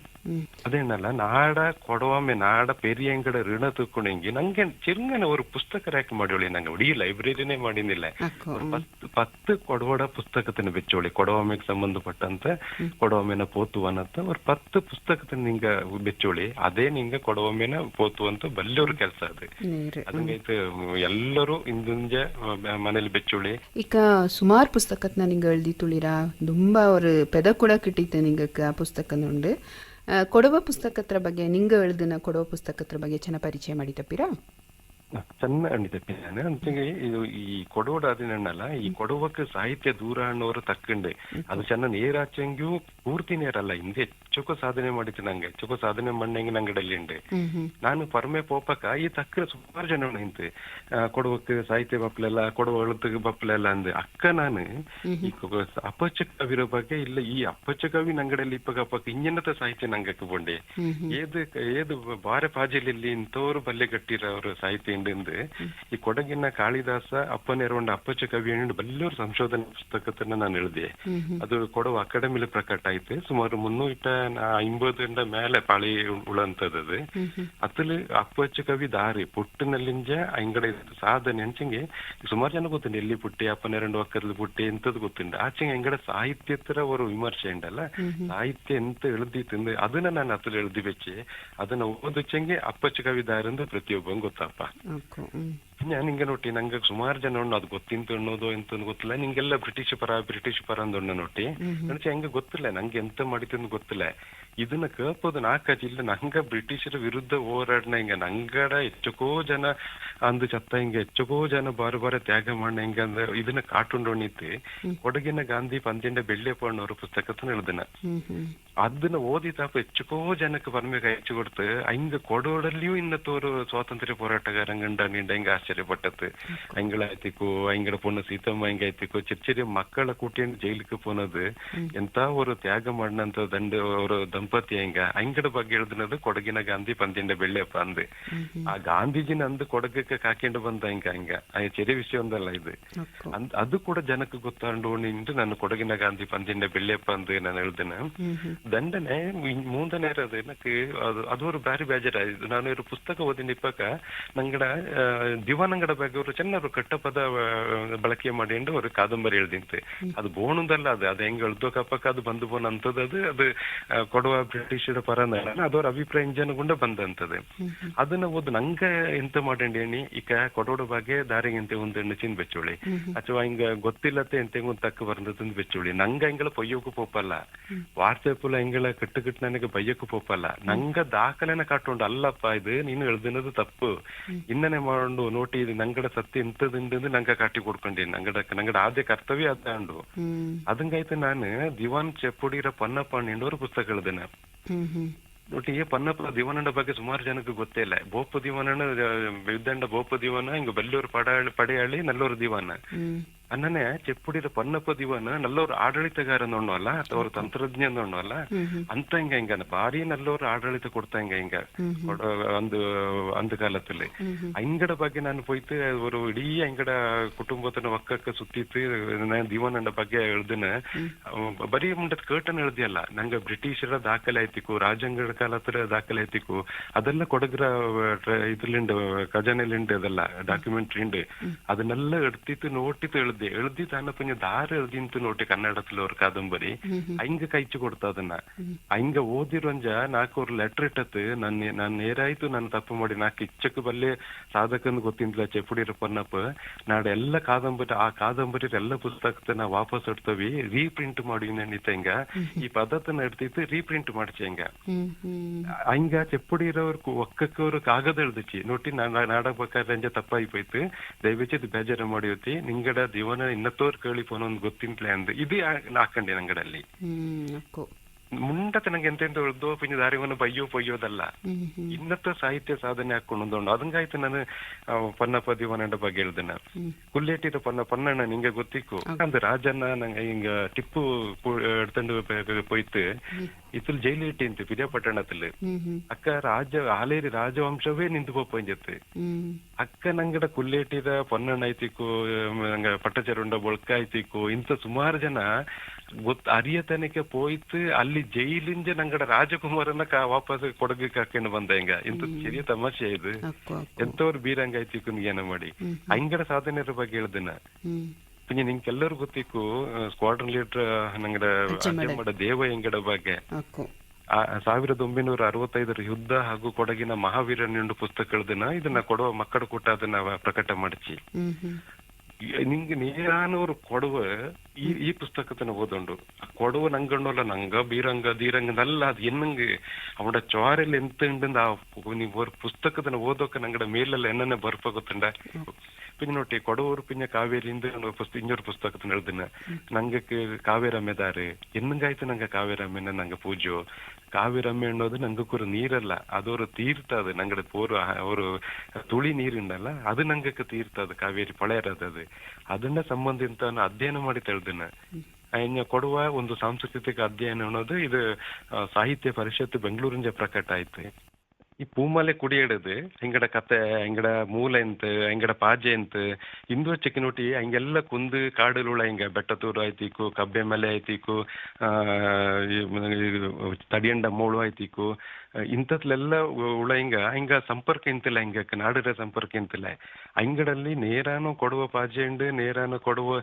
ಅದೇನಲ್ಲ ನಾಡ ಕೊಡವಮ್ಮೆ ನಾಡ ಪೆರಿಯಂಗಡ ಋಣ ತೂಕೊಂಡೆಂಗಿ ನಂಗೆ ಚೆರುಂಗನ ஒரு புஸ்தக ரேக் ಮಾಡಿಯೋಳಿ ನಂಗೆ ಇಡೀ ಲೈಬ್ರರಿನೇ ಮಾಡಿನಿಲ್ಲ ಅಕ್ಕೋ 10 ಕೊಡವಡ ಪುಸ್ತಕത്തിന് വെച്ചോളി ಕೊಡವಮ್ಮೆಗೆ ಸಂಬಂಧಪಟ್ಟಂತೆ ಕೊಡವಮ್ಮೆನ ಪೋತುವನಂತ ஒரு 10 ಪುಸ್ತಕത്തിന് ನಿಂಗೆ ಬೆಚ್ಚೋಳಿ ಅದೇ ನಿಂಗೆ ಕೊಡವಮ್ಮೆನ ಪೋತುವಂತ ಬಲ್ಲೋರು ಕೆಲಸ ಅದು ಅದಂಗೈತೆ ಎಲ್ಲರೂ ಇಂದುಂಜೆ ಮನೇಲಿ ಬೆಚ್ಚೋಳಿ ಈಗ ಸುಮಾರು ಪುಸ್ತಕತ್ನ ನಿಂಗೆ ಎಳ್ದಿ ತುಳಿರಾ ತುಂಬ ஒரு ಪೆದ ಕೂಡ ಕಿಟ್ಟಿತ್ತೆ ನಿಂಗಕ್ಕೆ ಆ ಪುಸ್ತಕನುಂಡು ಕೊಡವ ಪುಸ್ತಕತ್ರ ಬಗ್ಗೆ ನಿಂಗೆ ಎಳ್ದಿನ ಕೊಡವ ಪುಸ್ತಕತ್ರ ಬಗ್ಗೆ ಚೆನ್ನಾಗಿ ಪರಿಚಯ ಮಾಡಿ ತಪ್ಪಿರಾ ಚೆನ್ನ ಅಣ್ಣಿತಪ್ಪಿ ನಾನು ಅಂಚಂಗೆ ಇದು ಈ ಕೊಡೋಡ ಅದೇನಲ್ಲ ಈ ಕೊಡವಕ್ಕೆ ಸಾಹಿತ್ಯ ದೂರ ಅನ್ನೋರು ತಕ್ಕಂಡೆ ಅದು ಚೆನ್ನ ನೇರಾಚಂಗೂ ಪೂರ್ತಿ ನೇರಲ್ಲ ಹಿಂದೆ ಹೆಚ್ಚುಕೋ ಸಾಧನೆ ಮಾಡಿತ್ತು ನಂಗೆ ಹೆಚ್ಚುಕೋ ಸಾಧನೆ ಮಣ್ಣಂಗೆ ನಂಗಡಲ್ಲಿ ಉಂಡೆ ನಾನು ಪರಮೆ ಪೋಪಕ ಈ ತಕ್ಕ ಸುಮಾರು ಜನ ನಿಂತು ಕೊಡವಕ್ಕೆ ಸಾಹಿತ್ಯ ಬಪ್ಪಲೆಲ್ಲ ಕೊಡವ ಎಳುತ್ತಿಗೆ ಬಪ್ಪಲೆಲ್ಲ ಅಂದೆ ಅಕ್ಕ ನಾನು ಈ ಅಪ್ಪಚ್ಚ ಕವಿರೋ ಬಗ್ಗೆ ಇಲ್ಲ ಈ ಅಪ್ಪಚ್ಚ ಕವಿ ನಂಗಡಲ್ಲಿ ಇಪ್ಪಕ್ಕ ಇಂಜನತ ಸಾಹಿತ್ಯ ನಂಗಕ್ಕೆ ಬಂಡೆ ಏದು ಬಾರೆ ಪಾಜೆಯಲ್ಲಿ ಇಂಥವ್ರು ಬಲ್ಲೆ ಕಟ್ಟಿರೋರು ಸಾಹಿತ್ಯ ಈ ಕೊಡಗಿನ ಕಾಳಿದಾಸ ಅಪ್ಪನೇರೊಂಡ ಅಪ್ಪಚ್ಚ ಕವಿ ಬಲ್ಲೂರು ಸಂಶೋಧನಾ ಪುಸ್ತಕತನ್ನ ನಾನು ಎಳ್ದೆ ಅದು ಕೊಡವ ಅಕಾಡೆಮಿಲಿ ಪ್ರಕಟ ಆಯ್ತು ಸುಮಾರು 350 ಮೇಲೆ ಪಾಳಿ ಉಳಂತದ್ದು ಅತ್ತಲು ಅಪ್ಪಚ್ಚ ಕವಿ ದಾರಿ ಪುಟ್ಟಿನಲ್ಲಿಂಜ ಅಂಗಡ ಸಾಧನೆ ಅಂಚಂಗೆ ಸುಮಾರು ಜನ ಗೊತ್ತುಂಡು ಎಲ್ಲಿ ಪುಟ್ಟಿ ಅಪ್ಪನೇರಂಡು ಒಕ್ಕರ್ಲಿ ಪುಟ್ಟಿ ಎಂತದ್ದು ಗೊತ್ತುಂಡು ಆಚೆಗೆ ಅಂಗಡ ಸಾಹಿತ್ಯತರ ಅವರು ವಿಮರ್ಶೆ ಉಂಡಲ್ಲ ಸಾಹಿತ್ಯ ಎಂತ ಎಳ್ದಿತ್ತು ಅದನ್ನ ನಾನು ಅತ್ತಲು ಎಳ್ದಿ ಬೆಚ್ಚಿ ಅದನ್ನ ಓದಚ್ಚಂಗೆ ಅಪ್ಪಚ್ಚ ಕವಿ ದಾರಿ ಅಂದ್ರೆ ಪ್ರತಿಯೊಬ್ಬ ಗೊತ್ತಪ್ಪ ഞാൻ ಹಿಂಗೆ ನೋಟಿ ನಂಗೆ ಸುಮಾರು ಜನ ಉಣ್ಣು ಅದು ಗೊತ್ತಿಂತ ಅನ್ನೋದು ಎಂತ ಗೊತ್ತಿಲ್ಲ ನಿಂಗೆಲ್ಲ ಬ್ರಿಟಿಷ್ ಪರ ಅಂದೊಣ್ಣ ನೋಟಿ ನನಗೆ ಹೆಂಗೆ ಗೊತ್ತಿಲ್ಲ ನಂಗೆ ಎಂತ ಮಾಡಿತ್ತು ಗೊತ್ತಿಲ್ಲ ಇದನ್ನ ಕೇಳ್ಬೋದು ನಾಲ್ಕಾಚಿ ಇಲ್ಲ ನಂಗ ಬ್ರಿಟಿಷರ ವಿರುದ್ಧ ಹೋರಾಡ್ನ ಹಿಂಗ ನಂಗಡ ಹೆಚ್ಚುಕೋ ಜನ ಅಂದು ಚತ್ತ ಹಿಂಗ ಹೆಚ್ಚುಕೋ ಜನ ಬಾರ ತ್ಯಾಗ ಮಾಡ ಹಿಂಗ ಅಂದ್ರೆ ಇದನ್ನ ಕಾಟುಂಡೋಣಿತ್ತು ಕೊಡಗಿನ ಗಾಂಧಿ ಪಂದ್ಯಂಡ ಬೆಳ್ಳಿಯಪ್ಪಣ್ಣವ್ರ ಪುಸ್ತಕತನ ಎಳ್ದನ ಅದನ್ನ ಓದಿ ತಾಪ ಹೆಚ್ಚುಕೋ ಜನಕ್ಕೆ ಬರ್ಬೇಕು ಹೆಚ್ಚು ಕೊಡ್ತು ಹಿಂಗ ಕೊಡೋಡಲ್ಲಿಯೂ ಇನ್ನತ್ತೋರು ಸ್ವಾತಂತ್ರ್ಯ ಹೋರಾಟಗಾರಂಗಂಡ ನಿಂಡ ಹಿಂಗ ಆಶ್ಚರ್ಯಪಟ್ಟತ್ತು ಅಂಗಳಾಯ್ತಿಕು ಅಂಗಡ ಪೊಣ್ಣು ಸೀತಮ್ಮ ಹಿಂಗಾಯ್ತಿಕು ಚಿರಿ ಮಕ್ಕಳ ಕೂಟಿಯನ್ನು ಜೈಲಿಗೆ ಪೋನದು ಎಂತ ஒரு ತ್ಯಾಗ ಮಾಡಿನಂತ ஒரு ದಂಪತಿ ಅಂಗಡ ಬಗ್ಗೆ எழுதுனது ಕೊಡಗಿನ ಗಾಂಧಿ ಪಂದ್ಯಂಡ ಬೆಳ್ಳಿಯಪ್ಪ ಅಂದು ಆ ಗಾಂಧೀಜಿನ ಅಂದು ಕೊಡಗಕ್ಕೆ ಕಾಕೊಂಡು ಬಂದ ಹಿಂಗ ಚೆರಿ ವಿಷಯ ಒಂದಲ್ಲ ಇದು ಅದು ಕೂಡ ಜನಕ್ಕೆ ಗೊತ್ತಾಂಡು ನಿಂದು ನಾನು ಕೊಡಗಿನ ಗಾಂಧಿ ಪಂದ್ಯಂಡ ಬೆಳ್ಳಿಯಪ್ಪ ಅಂದು ನಾನು எழுதுன ದಂಡನೆ ಮೂಂದ ನೇರದ எனக்கு ಅದು ஒரு ಬಾರಿ ಬೇಜಾರಾಯ್ತು ನಾನು ಇವರು ಪುಸ್ತಕ ಓದಿನ ಇಪ್ಪಕ ನಂಗಡ ದಿವಾನಂಗಡ ಬಗ್ಗೆ ಅವರು ಚೆನ್ನರು ಕಟ್ಟಪದ ಬಳಕೆ ಮಾಡಿ ஒரு ಕಾದಂಬರಿ எழுதிಂತು ಅದು ಬೋಣದಲ್ಲ ಅದು ಹೆಂಗ್ ಎಳ್ದೋಕಪ್ಪಕ್ಕ ಅದು ಬಂದು ಬೋನ್ ಅಂತದ್ದು ಅದು ಕೊಡುವ ಬ್ರಿಟಿಷರ ಪರ ಅದವ್ರ ಅಭಿಪ್ರಾಯ ಇಂಜನಗುಂಡ ಬಂದಂತದ್ದು ಅದನ್ನ ಓದು ನಂಗ ಎಂತ ಮಾಡೇನಿ ಈಗ ಕೊಡೋಡ ಬಗ್ಗೆ ದಾರಿಗೆ ಎಂತೆ ಒಂದು ಎಣ್ಣಚಿನ್ ಬೆಚ್ಚೋಳಿ ಅಥವಾ ಹಿಂಗ ಗೊತ್ತಿಲ್ಲತ್ತೆ ಎಂತೆ ಒಂದು ತಕ್ಕ ಬಂದದ್ದು ಬೆಚ್ಚೋಳಿ ನಂಗ ಹಿಂಗಳ ಪೊಯ್ಯೋಕು ಪೋಪಲ್ಲ ವಾಟ್ಸಪ್ ಹಿಂಗಳ ಕಟ್ಟು ನನಗೆ ಬಯ್ಯಕ್ಕೂ ಪೋಪಲ್ಲ ನಂಗ ದಾಖಲೆನ ಕಾಟೊಂಡು ಅಲ್ಲಪ್ಪ ಇದು ನೀನು ಎಳ್ದಿನದು ತಪ್ಪು ಇನ್ನನೇ ಮಾಡು ನೋಟಿ ಇದು ನಂಗಡ ಸತ್ಯ ಎಂತದಿಂದ ನಂಗ ಕಾಟಿ ಕೊಡ್ಕೊಂಡಿ ನಂಗಡ ಆದ್ಯ ಕರ್ತವ್ಯ ಅದಂಡು ಅದಂಗಾಯ್ತು ನಾನು ದಿವಾನ್ ಚೆಪ್ಪುಡಿರ ಪನ್ನಪ್ಪ ನಿಂಡೋರು ಪುಸ್ತಕ ಎಳ್ದೇನ ಒಟ್ಟಿಗೆ ಪನ್ನಪ್ಪ ದಿವಾನನ ಬಗ್ಗೆ ಸುಮಾರು ಜನಕ್ಕೆ ಗೊತ್ತೇ ಇಲ್ಲ ಬೋಪ ದಿವಾನ ಯುದ್ದಂಡ ಬೋಪ ದಿವಾನ ಹಿಂಗ ಬಲ್ಲೂರು ಪಡೆಯಾಳಿ ನಲ್ಲೂರು ದಿವಾನ ಅನ್ನನೆ ಚೆಪ್ಪುಡಿರ ಪನ್ನಪ್ಪ ದಿವಾನ ನಲ್ಲೋರು ಆಡಳಿತಗಾರ ನೋಡಲ್ಲ ಅವ್ರ ತಂತ್ರಜ್ಞ ನೋಡಲ್ಲ ಅಂತ ಹಿಂಗ ಭಾರಿ ನಲ್ಲೋರು ಆಡಳಿತ ಕೊಡ್ತಾ ಹಿಂಗ ಒಂದು ಅಂದ ಕಾಲದಲ್ಲಿ ಅಂಗಡ ಬಗ್ಗೆ ನಾನು போயிட்டு ஒரு ಇಡೀ ಅಂಗಡ ಕುಟುಂಬತನ ಒಕ್ಕಕ್ಕ ಸುತ್ತಿತ್ತು ದಿವಾನನ ಬಗ್ಗೆ ಎಳ್ದಿನ ಬರೀ ಮುಂಡದ ಕೇಟನ್ ಎಳ್ದಿಯಲ್ಲ ನಂಗ ಬ್ರಿಟಿಷರ ದಾಖಲೆ ಆಯ್ತಿಕು ರಾಜಂಗಡ ಕಾಲತ್ರ ದಾಖಲೆ ಆಯ್ತಿಕು ಅದೆಲ್ಲ ಕೊಡಗರ ಇದ್ರಲಿಂಡ್ ಖಜಾನೆಲಿಂಡ್ ಅದೆಲ್ಲ ಡಾಕ್ಯುಮೆಂಟ್ರಿ ಉಂಡು ಅದನ್ನೆಲ್ಲ ಎಡ್ತಿತ್ತು ನೋಟಿತ್ತು ಎಳ್ದಿ ತಾನ ಕೊಂಚ ದಾರ ಎಳ್ದಿಂತು ನೋಟಿ ಕನ್ನಡದಲ್ಲಿ ಅವ್ರ ಕಾದಂಬರಿ ಹಿಂಗ ಕೈಚು ಕೊಡ್ತಾ ಅದನ್ನ ಹಿಂಗ ಓದಿರೋಂಜ ನಾಲ್ಕು ಲೆಟರ್ ಇಟ್ಟತ್ತು ನಾನು ನೇರಾಯ್ತು ನಾನು ತಪ್ಪು ಮಾಡಿ ನಾಲ್ಕು ಇಚ್ಚಕ್ಕೆ ಬಲ್ಲೆ ಸಾಧಕಂದು ಗೊತ್ತಿಂದಿಲ್ಲ ಚೆಪ್ಪುಡಿರ ಪನ್ನಪ್ಪ ನಾಡ ಎಲ್ಲ ಕಾದಂಬರಿ ಆ ಕಾದಂಬರಿ ಎಲ್ಲ ಪುಸ್ತಕನ ವಾಪಸ್ ಇಡ್ತವಿ ರೀಪ್ರಿಂಟ್ ಮಾಡಿ ನಿಂತ ಹಿಂಗ ಈ ಪದ್ಧತಿನ ಇಡ್ತಿತ್ತು ರೀಪ್ರಿಂಟ್ ಮಾಡ್ಸಿ ಹಿಂಗ ಚೆಪ್ಪುಡಿರವ್ರ ಒಕ್ಕಕ್ಕವ್ರು ಕಾಗದ ಎಳ್ದಿಚ್ಚಿ ನೋಟಿ ನಾಡಬೇಕಾದ್ರೆ ತಪ್ಪಾಯ್ತು ದಯವಿಟ್ಟು ಬೇಜಾರ ಮಾಡಿವತ್ತಿ ನಿಂಗಡ ದಿವನ ಇನ್ನತ್ತೋರ್ ಕೇಳಿ ಫೋನ್ ಒಂದು ಗೊತ್ತಿಂಟ್ಲೆ ಅಂದ್ ಇದು ಹಾಕೊಂಡೆ ನಂಗಡಲ್ಲಿ ಮುಂಡತೆ ನಂಗೆ ಎಂತೆಂತ ಉಳ್ದೋ ಪಿಂಜ ದಾರಿವನ್ನ ಬಯ್ಯೋ ಪೊಯ್ಯೋದಲ್ಲ. ಇನ್ನತ್ತ ಸಾಹಿತ್ಯ ಸಾಧನೆ ಹಾಕೊಂಡು ಅದಂಗಾಯ್ತು. ನಾನು ಪನ್ನ ಪದಿವನಂಡ ಬಗ್ಗೆ ಹೇಳ್ದನ ಕುಲ್ಲೇಟಿದ ಪನ್ನಣ್ಣ ನಿಂಗೆ ಗೊತ್ತಿಕ್ಕು ಅಂದ್ ರಾಜಣ್ಣ ನಂಗೆ ಹಿಂಗ ಟಿಪ್ಪು ಎಡ್ತಂಡು ಪೊಯ್ತು ಇತ್ತಲ್ ಜೈಲು ಇಟ್ಟಿಂತು ಪಿರಿಯಾಪಟ್ಟಣത്തിൽ ಅಕ್ಕ ಆಲೇರಿ ರಾಜವಂಶವೇ ನಿಂತು ಪೋಪಂಜತ್ತು ಅಕ್ಕ ನಂಗಡ ಕುಲ್ಲೇಟಿದ ಪೊನ್ನಣ್ಣ ಐತಿಕ್ಕು ನಂಗ ಪಟ್ಟಚರುಂಡ ಬೊಳ್ಕ ಐತಿಕ್ಕು ಇಂತ ಸುಮಾರು ಜನ ಅರಿಯತನಕ್ಕೆ ಪೋಯ್ತು ಅಲ್ಲಿ ಜೈಲಿಂಜ ನಂಗಡ ರಾಜಕುಮಾರನ ವಾಪಸ್ ಕೊಡಗಕ್ಕೆ ಹಾಕೊಂಡು ಬಂದ ಹಿಂಗ ಇಂತ ಸಿರಿಯ ತಮಾಷೆ ಇದು ಎಂತವ್ರು ಬೀರಂಗ ಐತಿಕ್ಕು ಏನ ಮಾಡಿ ಹಂಗಡ ಸಾಧನೆಯ ಬಗ್ಗೆ ಹೇಳ್ದನ. പിന്നെ ನಿಂಗೆ ಎಲ್ಲರೂ ಗೊತ್ತಿಕ್ಕು ಸ್ಕ್ವಾಡ್ರನ್ ಲೀಡರ್ ನಂಗಡ ಅಜ್ಜಮ್ಮಡ ದೇವ ಹೆಂಗಡ ಬಗ್ಗೆ 1965 ಯುದ್ಧ ಹಾಗೂ ಕೊಡಗಿನ ಮಹಾವೀರನೆಂಡು ಪುಸ್ತಕಗಳದನ್ನ ಇದನ್ನ ಕೊಡುವ ಮಕ್ಕಳ ಕೂಟ ಅದನ್ನ ಪ್ರಕಟ ಮಾಡಿಸಿ ನಿಂಗೆ ನೇರಾನವರು ಕೊಡುವ ಈ ಪುಸ್ತಕತನ ಓದೊಂಡು ಕೊಡುವ ನಂಗಣ್ಣಲ್ಲ ನಂಗ ಬೀರಂಗ ಧೀರಂಗನಲ್ಲ ಅದು ಎನ್ನಂಗೆ ಅವಡ ಚೋರೆಲ್ಲ ಎಂತ ಉಂಡ ನೀವು ಪುಸ್ತಕತನ ಓದೋಕ ನಂಗಡ ಮೇಲೆಲ್ಲ ಎನ್ನ ಬರ್ಪ ಗೊತ್ತುಂಡ പിന്നെ നോട്ടി കൊടവൂർ പിന്നെ കാവേരിന്റെ ഇഞ്ഞൊരു പുസ്തകത്തിന് എഴുതുന്ന നങ്ങൾക്ക് കാവേരമ്മേതാറ് എന്നുങ്കാಯ್ತು ನಂಗೆ ಕಾವೇರಮ್ಮನ ನಂಗೆ ಪೂಜೋ ಕಾವೇರಮ್ಮ ಅನ್ನೋದು ನಂಗಕ್ಕೊರು ನೀರಲ್ಲ ಅದೊರು ತೀರ್ಥ ಅದು ನಂಗಡೆ ஒரு ತುಳಿ ನೀರುಂಡಲ್ಲ ಅದು ನಂಗಕ್ಕೆ ತೀರ್ಥ ಅದು ಕಾವೇರಿ ಪಳೆಯರದ ಅದು ಅದನ್ನ ಸಂಬಂಧಿತ ಅಧ್ಯಯನ ಮಾಡಿ ತಿಳಿದನ ಇನ್ನು ಕೊಡುವ ಒಂದು ಸಾಂಸ್ಕೃತಿಕ ಅಧ್ಯಯನ ಅನ್ನೋದು ಇದು ಸಾಹಿತ್ಯ ಪರಿಷತ್ ಬೆಂಗಳೂರಿಂದ ಪ್ರಕಟ ಆಯ್ತು. ಈ ಪೂಮಲೆ ಕುಡಿಯಿಡದು ಹಿಂಗಡ ಕತೆ ಹಿಂಗಡ ಮೂಲ ಎಂತ ಹಿಂಗಡ ಪಾಜೆ ಎಂತ ಇಂದು ಚಿಕ್ಕನೋಟಿ ಹಂಗೆಲ್ಲ ಕುಂದು ಕಾಡಲುಳ ಹಿಂಗ ಬೆಟ್ಟತೂರು ಆಯ್ತಿಕ್ಕು ಕಬ್ಬೆ ಮಲೆ ಆಯ್ತಿಕ್ಕು ತಡಿಯಂಡ ಮೋಳು ಆಯ್ತಿಕ್ಕು ಇಂಥದ್ಲೆಲ್ಲ ಉಳ ಹಿಂಗ ಸಂಪರ್ಕ ಇಂತಿಲ್ಲ ಹಿಂಗಕ್ಕೆ ನಾಡಿನ ಸಂಪರ್ಕ ಇಂತಿಲ್ಲ ಹಂಗಡಲ್ಲಿ ನೇರಾನು ಕೊಡುವ ಪಾಜೆ ಉಂಡು ನೇರಾನು ಕೊಡುವ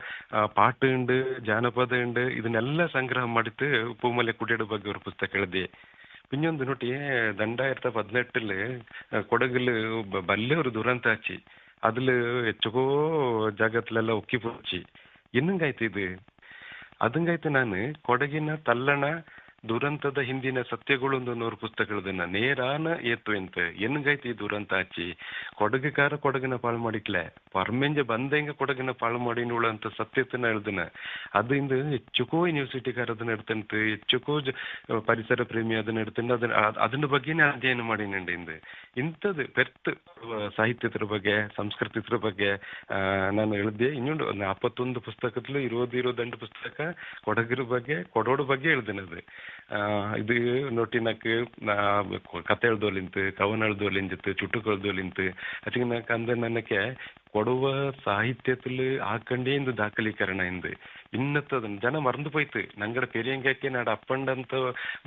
ಪಾಟು ಉಂಡು ಜಾನಪದ ಉಂಡು ಇದನ್ನೆಲ್ಲ ಸಂಗ್ರಹ ಮಾಡಿತ್ತು ಪೂಮಲೆ ಕುಡಿಯಡ ಬಗ್ಗೆ ஒரு ಪುಸ್ತಕ எழுதி. പിന്നൊന്ന് നോട്ടി 2018 കൊടകില് വലിയ ഒരു ദുരന്താച്ചി അതില് എച്ചകോ ജാಗತ್ಲೆಲ್ಲ ಉಕ್ಕಿಪೋಚಿ ಎನ್ನಂಗಾಯ್ತು ಇದು ಅದಂಗಾಯ್ತು. ನಾನು ಕೊಡಗಿನ ತಲ್ಲಣ ದುರಂತದ ಹಿಂದಿನ ಸತ್ಯಗಳು ಒಂದು ಪುಸ್ತಕಗಳದನ್ನ ನೇರಾನ ಏತು ಎಂತ ಎನ್ನಗಾಯ್ತು ಈ ದುರಂತ ಆಚಿ ಕೊಡಗಿನ ಪಾಳು ಮಾಡಿಕ್ಲೆ ಪರ್ಮೆಂಜ ಬಂದಂಗ ಕೊಡಗಿನ ಪಾಳು ಮಾಡಿನುಳ ಅಂತ ಸತ್ಯತನ ಹೇಳ್ದನ ಅದು ಇಂದು ಹೆಚ್ಚುಕೋ ಯೂನಿವರ್ಸಿಟಿಗಾರ ಅದನ್ನ ಎಡ್ತಂತ ಹೆಚ್ಚುಕೋ ಪರಿಸರ ಪ್ರೇಮಿ ಅದನ್ನ ಎಡ್ತಂಡ ಅದನ್ನ ಬಗ್ಗೆನೇ ಅಧ್ಯಯನ ಮಾಡಿನಂಡ ಇಂದು ಇಂಥದ್ದು ಪೆರ್ತ್ ಸಾಹಿತ್ಯದ ಬಗ್ಗೆ ಸಂಸ್ಕೃತಿದ್ರ ಬಗ್ಗೆ ನಾನು ಹೇಳಿದ್ದೆ. ಇನ್ನೊಂದು 41 ಪುಸ್ತಕದಲ್ಲೂ 22 ಪುಸ್ತಕ ಕೊಡಗಿರ ಬಗ್ಗೆ ಕೊಡೋಡ ಬಗ್ಗೆ ಹೇಳ್ದೇನದು. ഇത് നോട്ടിനക്ക് കഥ എഴുതോലിന്ത് കവൻ എഴുതോലിഞ്ചിത്ത് ചുട്ടുക്ക് എഴുതോലിന്ത് അച്ചിങ്ങനക്ക് അന്നൊക്കെ ಕೊಡುವ ಸಾಹಿತ್ಯದಲ್ಲಿ ಹಾಕೊಂಡೇ ಇಂದು ದಾಖಲೀಕರಣ ಇಂದು ಇನ್ನತ್ತದ ಜನ ಮರ್ದು ಪೋಯ್ತು ನಂಗಡ ಪೆರಿಯಂಗಕ್ಕೆ ನಾಡ ಅಪ್ಪಂಡಂತ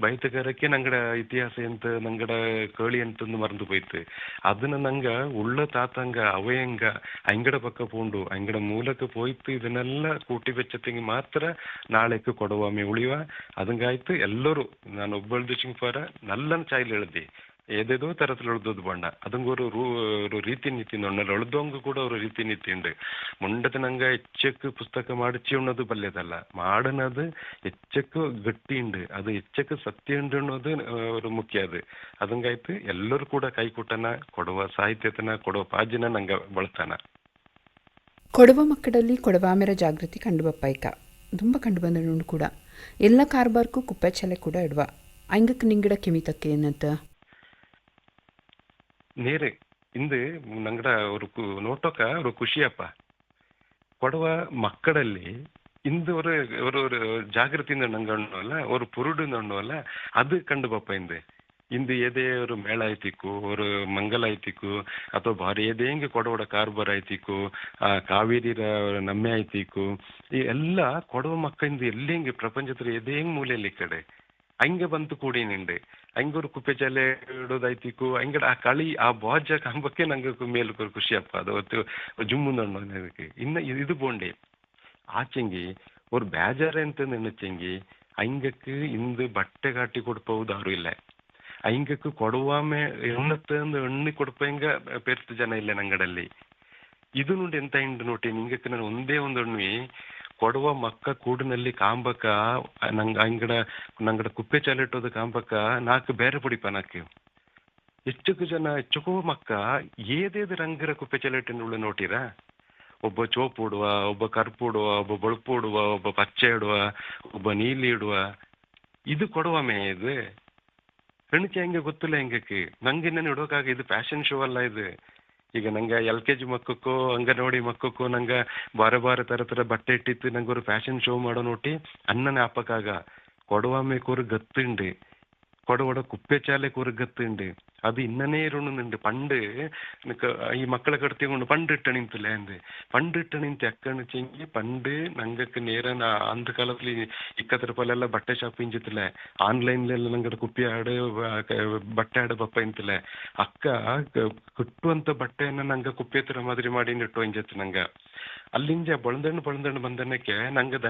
ಬೈತಗಾರಕ್ಕೆ ನಂಗಡ ಇತಿಹಾಸ ಎಂತ ನಂಗಡ ಕೇಳಿ ಅಂತಂದು ಮರ್ದು ಪೋಯ್ತು ಅದನ್ನ ನಂಗ ಉಳ್ಳ ತಾತಂಗ ಅವಯಂಗ ಅಂಗಡ ಪಕ್ಕ ಪೋಂಡು ಅಂಗಡ ಮೂಲಕ ಪೋಯ್ತು ಇದನ್ನೆಲ್ಲ ಕೂಟಿ ಬೆಚ್ಚತ್ತಿಗೆ ಮಾತ್ರ ನಾಳೆக்கு ಕೊಡುವಾಮೆ ಉಳಿವ ಅದಂಗಾಯ್ತು. ಎಲ್ಲರೂ ನಾನು ಒಬ್ಬಳ್ದು ಚಿಂಪಾರ ನಲ್ಲನ ಚಾಯ್ಲು ಎಳ್ದಿ ഏതേതോ തരത്തിലുള്ള എഴുതത് വേണ്ട അതും ഒരു ರೀತಿ ನೀತಿ ಎಳ್ದೋಂಗು ಕೂಡ ഒരു ರೀತಿ ನೀತಿ ഉണ്ട്. ಮುಂಡತನಂಗ ಹೆಚ್ಚಕ್ಕೆ ಪುಸ್ತಕ ಮಾಡಿಸಿ ಅನ್ನೋದು ಬಲ್ಯದಲ್ಲ ಮಾಡನದು ಹೆಚ್ಚಕ್ಕೆ ಗಟ್ಟಿ ಉಂಡು ಅದು ಹೆಚ್ಚಕ್ಕೆ ಸತ್ಯ ಉಂಡು ಅನ್ನೋದು ഒരു ಮುಖ್ಯ ಅದು. ಅದಂಗಾಯ್ತು ಎಲ್ಲರೂ ಕೂಡ ಕೈಕೂಟನ ಕೊಡುವ ಸಾಹಿತ್ಯತನ ಕೊಡುವ ಪಾಜಿನ ನಂಗೆ ಬಳತಾನ. ಕೊಡುವ ಮಕ್ಕಳಲ್ಲಿ ಕೊಡವಾಮೆರ ಜಾಗೃತಿ ಕಂಡುಬಪ್ಪಾಯ್ಕ ತುಂಬ ಕಂಡು ಬಂದನು ಕೂಡ ಎಲ್ಲ ಕಾರ್ಬಾರ್ಕು ಕುಪ್ಪೆ ಚಲೆ ಕೂಡ ಇಡುವ ಹಂಗಕ್ಕೆ ನಿಂಗಿಡ ಕಿಮಿತಕ್ಕೆ ಏನಂತ நேரு இந்த ನಂಗಡ ஒரு ನೋಟೋಕ ஒரு ಖುಷಿಯಪ್ಪ ಕೊಡುವ ಮಕ್ಕಳಲ್ಲಿ ಇಂದು ஒரு ಜಾಗೃತಿಯಿಂದ ನಂಗಣ್ಣಲ್ಲ ஒரு ಪುರುಡುಂದಣ್ಣಲ್ಲ ಅದು ಕಂಡು ಬಪ್ಪ ಇಂದು ಏದೇ ஒரு ಮೇಳ ಆಯ್ತಿಕ್ಕು ஒரு ಮಂಗಲ ಆಯ್ತಿಕ್ಕು ಅಥವಾ ಭಾರಿ ಏದೇಂಗೆ ಕೊಡವಡ ಕಾರ್ಬಾರ್ ಆಯ್ತಿಕ್ಕು ಕಾವೇರಿ ನಮ್ಮೆ ಆಯ್ತಿಕ್ಕು ಈ ಎಲ್ಲ ಕೊಡುವ ಮಕ್ಕಳಿಂದ ಎಲ್ಲೆಂಗೆ ಪ್ರಪಂಚದ ಏದೇಂಗ್ ಮೂಲೆಯಲ್ಲಿ ಕಡೆ ಹಂಗೆ ಬಂತು ಕೂಡಿನಿಂಡು ಹಂಗೂರು ಕುಪ್ಪೆ ಚಲೆ ಇಡೋದಾಯ್ತಿಕ್ಕು ಹಂಗಡ ಆ ಕಳಿ ಆ ಬಾಜ ಕಂಬಕ್ಕೆ ನಂಗೆ ಮೇಲಕ್ಕೆ ಖುಷಿಯಪ್ಪ ಅದು ಹೊತ್ತು ಜುಮ್ಮುಂದಣ್ಣಕ್ಕೆ ಇನ್ನು ಇದು ಬೋಂಡೆ ಆಚೆಂಗಿ ஒரு ಬೇಜಾರ ಅಂತ ನೆನಚೆಂಗಿ ಹಂಗಕ್ಕೆ ಇಂದು ಬಟ್ಟೆ ಕಾಟಿ ಕೊಡ್ಪೋದು ಯಾರು ಇಲ್ಲ ಹಂಗಕ್ಕೆ ಕೊಡುವಾಮೆ ಎಣ್ಣತ್ತಂದು ಎಣ್ಣೆ ಕೊಡ್ಪಂಗ ಪೆರ್ತು ಜನ ಇಲ್ಲ ನಂಗಡಲ್ಲಿ ಇದು ನೋಡಿ ಎಂತ ಹಿಂಡು ನೋಡಿ ನಿಂಗಕ್ಕೆ ನಾನು ಒಂದೇ ಒಂದು ಎಣ್ಣೆ ಕೊಡುವ ಮಕ್ಕ ಕೂಡಿನಲ್ಲಿ ಕಾಂಬಕ ನಂಗಡ ಕುಪ್ಪೆ ಚಾಲಿಟ್ಟೋದು ಕಾಂಬಕ ನಾಲ್ಕು ಬೇರೆ ಪುಡಿಪ ನಾಕು ಹೆಚ್ಚು ಜನ ಹೆಚ್ಚುಕೋ ಮಕ್ಕ ಏದೇದು ರಂಗರ ಕುಪ್ಪೆ ಚಾಲಿಟ್ಟಿನ ನೋಟಿರಾ ಒಬ್ಬ ಚೋಪು ಇಡುವ ಒಬ್ಬ ಕರ್ಪು ಇಡುವ ಒಬ್ಬ ಬಳುಪು ಇಡುವ ಒಬ್ಬ ಪಚ್ಚೆ ಇಡುವ ಒಬ್ಬ ನೀಲಿ ಇಡುವ ಇದು ಕೊಡುವಮೆ ಇದು ಹೆಣ್ಕೆ ಹೆಂಗೆ ಗೊತ್ತಿಲ್ಲ ಹೆಂಗಕ್ಕೆ ನಂಗೆ ಇನ್ನೇನು ಇಡೋಕಾಗ ಇದು ಫ್ಯಾಷನ್ ಶೋ ಅಲ್ಲ ಇದು. ಈಗ ನಂಗೆ LKG ಮಕ್ಕಕ್ಕೋ ಅಂಗನವಾಡಿ ಮಕ್ಕಕ್ಕೋ ನಂಗೆ ಬಾರೆ ಬಾರೆ ತರ ಬಟ್ಟೆ ಇಟ್ಟಿತ್ತು ನಂಗೆ ஒரு ಫ್ಯಾಷನ್ ಶೋ ಮಾಡೋ ನೋಟಿ ಅಣ್ಣನ ಆಪಕ್ಕಾಗ ಕೊಡುವಮ್ಮೆ ಕೂರು ಗತ್ತುಂಡು കൊടവട കുപ്പച്ചാലെ കുറുകത്തുണ്ട് അത് ഇന്നനെ ഇരുന്നുണ്ട്. പണ്ട് ഈ മക്കളെ കടത്തിക്കൊണ്ട് പണ്ടിട്ടണിത്തില്ല എന്ത് പണ്ടിട്ടണിಂತ ಯಾಕಣಿಚೆಂಗಿ ಪಂಡ್ ನಂಗಕ್ಕೆ ನೇರ ಅಂದ ಕಾಲದಲ್ಲಿ ಇಕ್ಕತ್ರ ಪಲ್ಲೆಲ್ಲ ಬಟ್ಟೆ ಶಾಪ್ ಇಂಜಿತ್ತಿಲ್ಲ ಆನ್ಲೈನ್ಲೆಲ್ಲ ನಂಗಡ ಕುಪ್ಪಿ ಆಡು ಬಟ್ಟೆ ಆಡು ಬಪ್ಪ ಇಂತಿಲ್ಲ ಅಕ್ಕ ಕುಟ್ಟುವಂತ ಬಟ್ಟೆಯನ್ನ ನಂಗೆ ಕುಪ್ಪಿ ಹತ್ರ ಮಾದರಿ ಮಾಡಿ ಇಟ್ಟು ಇಂಜತ್ತು ನಂಗೆ ಅಲ್ಲಿಂದ ಬಳಂದಣ್ಣು ಬಂದನ್ನಕ್ಕೆ ನಂಗೆ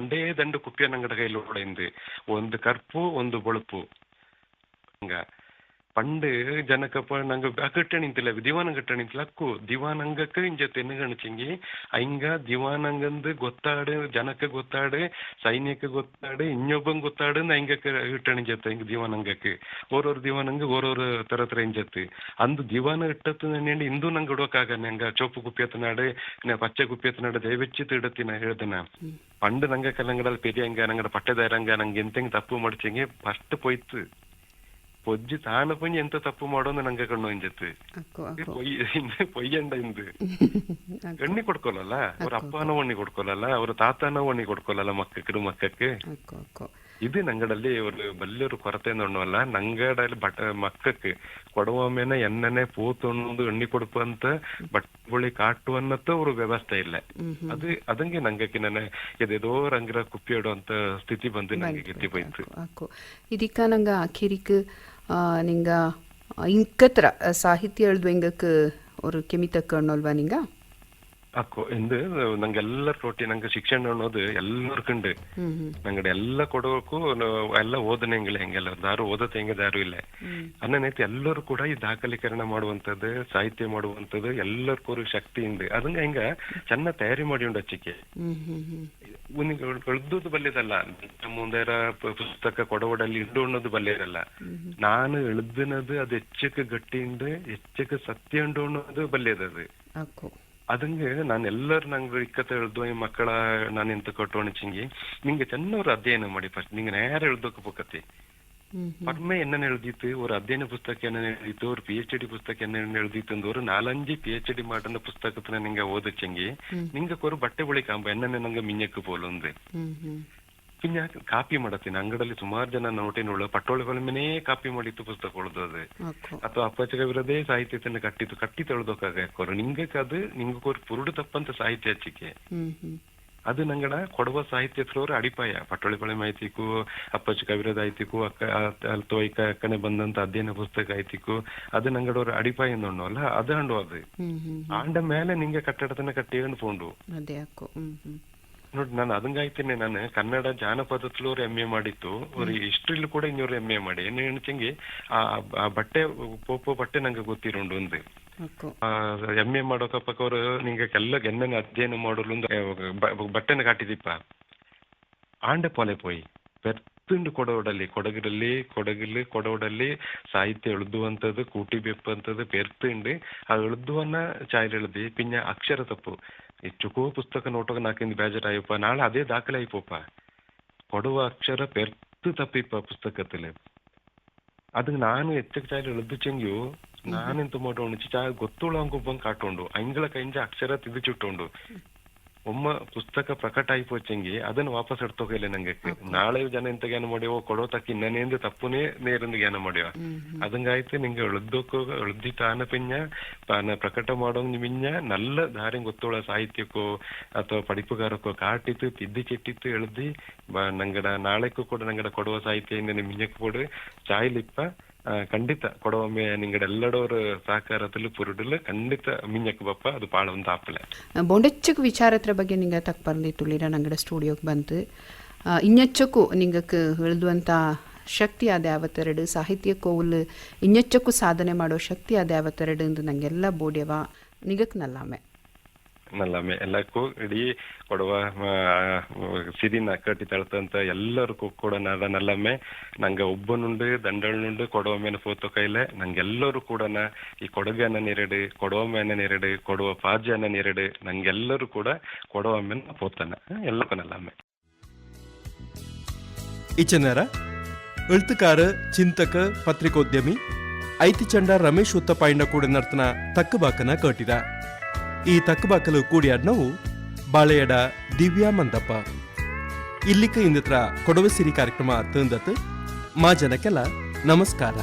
ದಂಡು ಕುಪ್ಪಿಯ ನಂಗಡ ಕೈಲಿ ಓಡೈಂದು ಒಂದು ಕರ್ಪು ಒಂದು ಬೊಳುಪು ಹಂಗ ಪಂಡ್ ಜನಕಪ್ಪ ನಂಗೆ ಕಟ್ಟಣಿಂತಿಲ್ಲ ದಿವಾನ ಕಟ್ಟಣಿಂತಿಲ್ಲ ಅಕ್ಕು ದಿವಾನಂಗಕ್ಕೆ ಇಂಜತ್ತು ಎನ್ನು ಕಣಿಚೆಂಗಿ ಹಿಂಗ ದಿವಾನಂಗಂದು ಗೊತ್ತಾಡು ಜನಕ್ಕೆ ಗೊತ್ತಾಡು ಸೈನ್ಯಕ್ಕೆ ಗೊತ್ತಾಡು ಇನ್ನೊಬ್ಬಂಗೆ ಗೊತ್ತಾಡು ಹಿಂಗಕ್ಕೆ ಇಟ್ಟಣಿಂಜತ್ತು ಹಿಂಗೆ ದಿವಾನಂಗಕ್ಕೆ ಓರೋರು ದಿವಾನಂಗ ಓರೋರು ತರ ಇಂಜತ್ತು ಅಂದು ದಿವಾನ ಇಟ್ಟತ್ತು ನೆಂಡು ಇಂದು ನಂಗೆ ಇಡೋಕಾಗ ನಂಗೆ ಚೋಪು ಕುಪ್ಪಿಯತ್ತನಾಡು ಪಚ್ಚೆ ಕುಪ್ಪಿಯತ್ತನಾಡು ದಯವೆಚ್ಚಿತ್ತು ಇಡತ್ತಿನ ಹೇಳ್ದನ ಪಂಡ್ ನಂಗೆ ಕಲ್ಲಂಗಡಲ್ಲಿ ಪೆರಿಯಂಗ ನಂಗಡ ಪಟ್ಟೆದಾರಂಗ ನಂಗೆ ಎಂತೆಂಗೆ ತಪ್ಪು ಮಾಡ್ಚೆಂಗೆ ಫಸ್ಟ್ ಪೋಯ್ತು പൊജ്ജി താനെ പൊഞ്ഞ് എന്ത തപ്പ് ಮಾಡೋന്ന് ನಂಗೆ ಕಣ್ಣು ಇಂಜತ್ತು പൊയ്യണ്ട ಇಂದು ಎಣ್ಣೆ ಕೊಡ್ಕೊಲ್ಲಲ್ಲ ಅವ್ರ ಅಪ್ಪನ ಒಣ್ಣಿ ಕೊಡ್ಕೊಲ್ಲಲ್ಲ ಅವ್ರ ತಾತನ ಒಣ್ಣಿ ಕೊಡ್ಕೊಲ್ಲಲ್ಲ ಮಕ್ಕಕ್ಕೆ ಇದು ನಂಗಡಲ್ಲಿ ஒரு വലിയൊരു ಕೊರತೆ ಅನ್ನೋಲ್ಲ ನಂಗಡಲ್ಲಿ ಮಕ್ಕಕ್ಕೆ ಕೊಡುವಮೇನೆ ಎಣ್ಣನೆ ಪೂತೊಂದು ಎಣ್ಣೆ ಕೊಡುಪ ಅಂತ ಬಟ್ಟೆ ಕಾಟು ಅನ್ನತ್ತ ಅವ್ರ ವ್ಯವಸ್ಥೆ ಇಲ್ಲ ಅದು ಅದಂಗೆ ನಂಗಕ್ಕೆ ನನ್ನ ಎದೇದೋ ರಂಗಿರ ಕುಪ್ಪಿ ಇಡುವಂತ ಸ್ಥಿತಿ ಬಂದು ನಂಗೆ ಗೆತ್ತಿ ಹೋಯ್ತು ಇದಕ್ಕ ನಂಗ ಆಖಿರಿಕ್ ನಿಂಗ ಇಂಕತ್ರ ಸಾಹಿತ್ಯ ಎಳ್ದು ಹೆಂಗಕ್ಕೆ ஒரு ಕೆಮಿತಕ್ಕ ಅನ್ನೋಲ್ವಾ ನಿಂಗ ಅಕ್ಕೋ ಎಂದು ನಂಗೆ ಎಲ್ಲರ ರೊಟ್ಟಿ ನಂಗೆ ಶಿಕ್ಷಣ ಅನ್ನೋದು ಎಲ್ಲರ್ಕಂಡು ನಂಗಡೆ ಎಲ್ಲ ಕೊಡೋಕು ಎಲ್ಲ ಓದನೆಂಗಿಲ್ಲ ಹೆಂಗೆಲ್ಲ ದಾರು ಓದತ್ತೆ ಹೆಂಗೆ ದಾರು ಇಲ್ಲ ಅನ್ನನೈತಿ ಎಲ್ಲರೂ ಕೂಡ ಈ ದಾಖಲೀಕರಣ ಮಾಡುವಂಥದ್ದು ಸಾಹಿತ್ಯ ಮಾಡುವಂಥದ್ದು ಎಲ್ಲರಿಗೂ ಶಕ್ತಿ ഉണ്ട് ಅದಂಗ ಹೆಂಗ ಚೆನ್ನ ತಯಾರಿ ಮಾಡಿ ಉಂಡು ಹಚ್ಚಿಕೆ ಎಳ್ದುದು ಬಲ್ಯದಲ್ಲ ಮುಂದೇರ ಪುಸ್ತಕ ಕೊಡವಡಲ್ಲಿ ಇಂಡು ಅನ್ನೋದು ಬಲ್ಯದಲ್ಲ ನಾನು ಎಳ್ದಿನದು ಅದು ಹೆಚ್ಚಕ್ಕೆ ಗಟ್ಟಿ ಉಂಡು ಹೆಚ್ಚಕ್ಕೆ ಸತ್ಯ ಉಂಡು ಅನ್ನೋದು ಬಲ್ಯದದು ಅದಂಗೆ ನಾನು ಎಲ್ಲರೂ ನಂಗೆ ಇಕ್ಕತ್ತ ಎಳ್ದು ಈ ಮಕ್ಕಳ ನಾನು ಎಂತ ಕೊಟ್ಟೋಣಿಚಿಂಗಿ ನಿಂಗೆ ಚೆನ್ನವರು ಅಧ್ಯಯನ ಮಾಡಿ ಫಸ್ಟ್ ನಿಂಗೆ ನೇರ ಎಳ್ದೋಕೆ ಪೋಕತಿ ಪರ್ಮೆ ಎನ್ನ ಎಳ್ದಿತ್ತು ஒரு ಅಧ್ಯಯನ ಪುಸ್ತಕ என்ன எழுதிட்டு ஒரு PhD புஸ்தகம் என்ன எழுதிட்டு ஒரு 4-5 PhD ಮಾಡಿದ ಪುಸ್ತಕತನ ನಿಂಗೆ ಓದಚ್ಚಂಗಿ ನಿಂಗೆ ಕೊರು ಬಟ್ಟೆ ಬಳಿಕಾಂಬ ಎನ್ನ ನಂಗೆ ಮಿഞ്ഞക്ക് പോലുണ്ട് പിന്നെ ಕಾಪಿ ಮಾಡತ್ತೀನಿ ಅಂಗಡಲ್ಲಿ ಸುಮಾರು ಜನ ನೋಟಿನೊಳು ಪಟ್ಟೋಳಿಗಳ ಮೇಲೆ ಕಾಪಿ ಮಾಡಿತ್ತು ಪುಸ್ತಕ ಉಳ್ದದು ಅಥವಾ ಅಪ್ಪಚಕವಿರದೇ ಸಾಹಿತ್ಯತನ್ನ ಕಟ್ಟಿ ತೊಳ್ದೋಕಾಗರು ನಿಂಗಕ್ಕೆ ಅದು ನಿಂಗೆ ಪುರುಡು ತಪ್ಪಂತ ಸಾಹಿತ್ಯ ಹಚ್ಚಿಕೆ ಅದು ನಂಗಡ ಕೊಡುವ ಸಾಹಿತ್ಯದವರು ಅಡಿಪಾಯ ಪಟ್ಟೋಳಿಪಳೆ ಮಾಹಿತಿಗೂ ಅಪ್ಪಚ್ಚ ಕವಿರದ ಆಯ್ತಿಗೂ ಅಲ್ತೋಯ್ಕ ಅಕ್ಕನೆ ಬಂದಂತ ಅಧ್ಯಯನ ಪುಸ್ತಕ ಆಯ್ತಿಗೂ ಅದು ನಂಗಡವ್ರ ಅಡಿಪಾಯ ಅಲ್ಲ ಅದು ಹಂಡು ಅದು ಆಂಡ ಮೇಲೆ ನಿಂಗೆ ಕಟ್ಟಡತನ ಕಟ್ಟಿಕೊಂಡು ಪೋಂಡು ನೋಡಿ ನಾನು ಅದಂಗಾಯ್ತೇನೆ ನಾನು ಕನ್ನಡ ಜಾನಪದತ್ಲು ಅವ್ರು MA ಮಾಡಿತ್ತು ಅವ್ರು ಹಿಸ್ಟ್ರಿಲು ಕೂಡ ಇನ್ನೊರು MA ಮಾಡಿ ಏನು ಎಣಿಚಂಗಿ ಆ ಬಟ್ಟೆ ಪೋಪೋ ಬಟ್ಟೆ ನಂಗೆ ಗೊತ್ತಿರೋಂಡು ಒಂದು MA ಮಾಡೋಕಪ್ಪಕ್ಕ ಅವ್ರು ನಿಂಗೆ ಎಲ್ಲ ಎನ್ನ ಅಧ್ಯಯನ ಮಾಡಲು ಬಟ್ಟೆನ ಕಾಟಿದಿಪ್ಪ ಆಂಡೆ ಪೊಲೆ ಪೋಯಿ ಪೆರ್ತುಂಡು ಕೊಡವಡಲ್ಲಿ ಸಾಹಿತ್ಯ ಎಳುದುವಂಥದ್ದು ಕೂಟಿ ಬೆಪ್ಪಂಥದ್ದು ಪೆರ್ತುಂಡು ಆ ಎಳುದುವನ್ನ ಚಾಯಲ್ ಎಳ್ದಿ ಪಿನ್ನ ಅಕ್ಷರ ತಪ್ಪು ಹೆಚ್ಚುಕೋ ಪುಸ್ತಕ ನೋಟೋಗ ನಾಕಿಂದ ಬೇಜಾರಾಯಪ್ಪ ನಾಳೆ ಅದೇ ದಾಖಲೆ ಆಯ್ಪೋಪ್ಪ ಕೊಡುವ ಅಕ್ಷರ ಪೆರ್ತು ತಪ್ಪಿಪ್ಪ ಪುಸ್ತಕದಲ್ಲಿ ಅದಕ್ಕೆ ನಾನು ಹೆಚ್ಚಕ್ಕೆ ಚಾಯಲ್ ಎಳ್ದುಚೆಂಗಿಯು ನಾನೆಂತ ಮಾಡೋಣ ಚಾ ಗೊತ್ತುಳ ಅಂಗೊಬ್ಬಂಗೆ ಕಾಟೋಂಡು ಅಂಗಳ ಕೈಂಜ ಅಕ್ಷರ ತಿದ್ದುಚಿಟ್ಟೋಂಡು ಒಮ್ಮ ಪುಸ್ತಕ ಪ್ರಕಟ ಆಯ್ಪೋಚಂಗಿ ಅದನ್ನು ವಾಪಸ್ ಎಡ್ತೋಗಿಲ್ಲ ನಂಗೆ ನಾಳೆ ಜನ ಎಂತ ಜ್ಞಾನ ಮಾಡ್ಯವ ಕೊಡೋ ತಕ್ಕ ಇನ್ನನೇಂದು ತಪ್ಪುನೇ ನೇರಂದು ಜ್ಞಾನ ಮಾಡ್ಯವ ಅದಂಗಾಯ್ತು ನಿಂಗೆ ಎಳ್ದಿ ತಾನ ಪಿಂಜ ಪ್ರಕಟ ಮಾಡೋಂಗ್ ಮಿಂಜ ನಲ್ಲ ದಾರಿ ಗೊತ್ತೋಳ ಸಾಹಿತ್ಯಕ್ಕೋ ಅಥವಾ ಪಡಿಪುಗಾರಕ್ಕೋ ಕಾಟಿತ್ತು ತಿದ್ದಿ ಚೆಟ್ಟಿತ್ತು ಎಳ್ದಿ ನಂಗಡ ನಾಳೆಕ್ಕೂ ಕೂಡ ನಂಗಡ ಕೊಡುವ ಸಾಹಿತ್ಯ ಇಂದ ಮಿಂಜಕ್ಕೆ ಕೊಡು ಚಾಯ್ಲಿಪ್ಪ ಖಂಡಿತ ಕೊಡವೊಮ್ಮೆ ನಿಂಗಡೆ ಎಲ್ಲಡೋರು ಸಹಕಾರದಲ್ಲಿ ಪುರುಡಲು ಖಂಡಿತ ಮಿಂಜಕ್ಕೆ ಬಪ್ಪ ಅದು ಪಾಳ ಒಂದು ಆಪಲೆ ಬೊಂಡೆಚ್ಚಕ್ ವಿಚಾರತ್ರ ಬಗ್ಗೆ ನಿಂಗೆ ತಕ್ಕ ಬಂದಿತ್ತುಳಿರ ನಂಗಡ ಸ್ಟುಡಿಯೋಗೆ ಬಂತು ಇನ್ನೆಚ್ಚಕ್ಕೂ ನಿಂಗಕ್ಕೆ ಎಳ್ದುವಂಥ ಶಕ್ತಿ ಅದೇ ಯಾವತ್ತೆರಡು ಸಾಹಿತ್ಯ ಕೋವುಲ್ ಇನ್ನೆಚ್ಚಕ್ಕೂ ಸಾಧನೆ ಮಾಡೋ ಶಕ್ತಿ ಅದೇ ಯಾವತ್ತೆರಡು ಎಂದು ನಂಗೆಲ್ಲ ಬೋಡ್ಯವ ನಿಗಕ್ಕೆ ನಲ್ಲಮ್ಮೆ ಎಲ್ಲಕ್ಕೂ ಇಡೀ ಕೊಡುವ ಸಿರಿನ ಕಟ್ಟಿ ತಳ್ತಂತ ಎಲ್ಲರಿಗೂ ಕೂಡ ನಲ್ಲಮ್ಮೆ ನಂಗೆ ಒಬ್ಬನುಂಡು ದಂಡಳ್ನುಂಡು ಕೊಡುವ ಮೇಲೆ ಫೋಟೋ ಕೈಲೆ ನಂಗೆಲ್ಲರೂ ಕೂಡ ಈ ಕೊಡಗನ್ನ ನೆರಡು ಕೊಡುವ ಮೇನ ನೆರಡು ಕೊಡುವ ಪಾಜ್ಯನ ನೆರಡು ನಂಗೆಲ್ಲರೂ ಕೂಡ ಕೊಡುವ ಮೇಲೆ ಪೋತಾನ ಎಲ್ಲಕ್ಕೂ ನಲ್ಲಮ್ಮೆ ಇಚನರ ಎಳ್ತುಕಾರ ಚಿಂತಕ ಪತ್ರಿಕೋದ್ಯಮಿ ಐತಿಚಂಡ ರಮೇಶ್ ಉತ್ತಪಾಯಿಂದ ಕೂಡ ನರ್ತನ ತಕ್ಕಬಾಕನ ಕೇಟಿರ. ಈ ತಕ್ಕಬಾಕಲು ಕೂಡಿಯಾಡ್ನವು ಬಾಳೆಯಡ ದಿವ್ಯಾ ಮಂದಪ್ಪ. ಇಲ್ಲಿಕ ಇಂದತ್ರ ಕೊಡವ ಸಿರಿ ಕಾರ್ಯಕ್ರಮ ತಂದತ್ ಮಾ ಜನಕ್ಕೆಲ್ಲ ನಮಸ್ಕಾರ.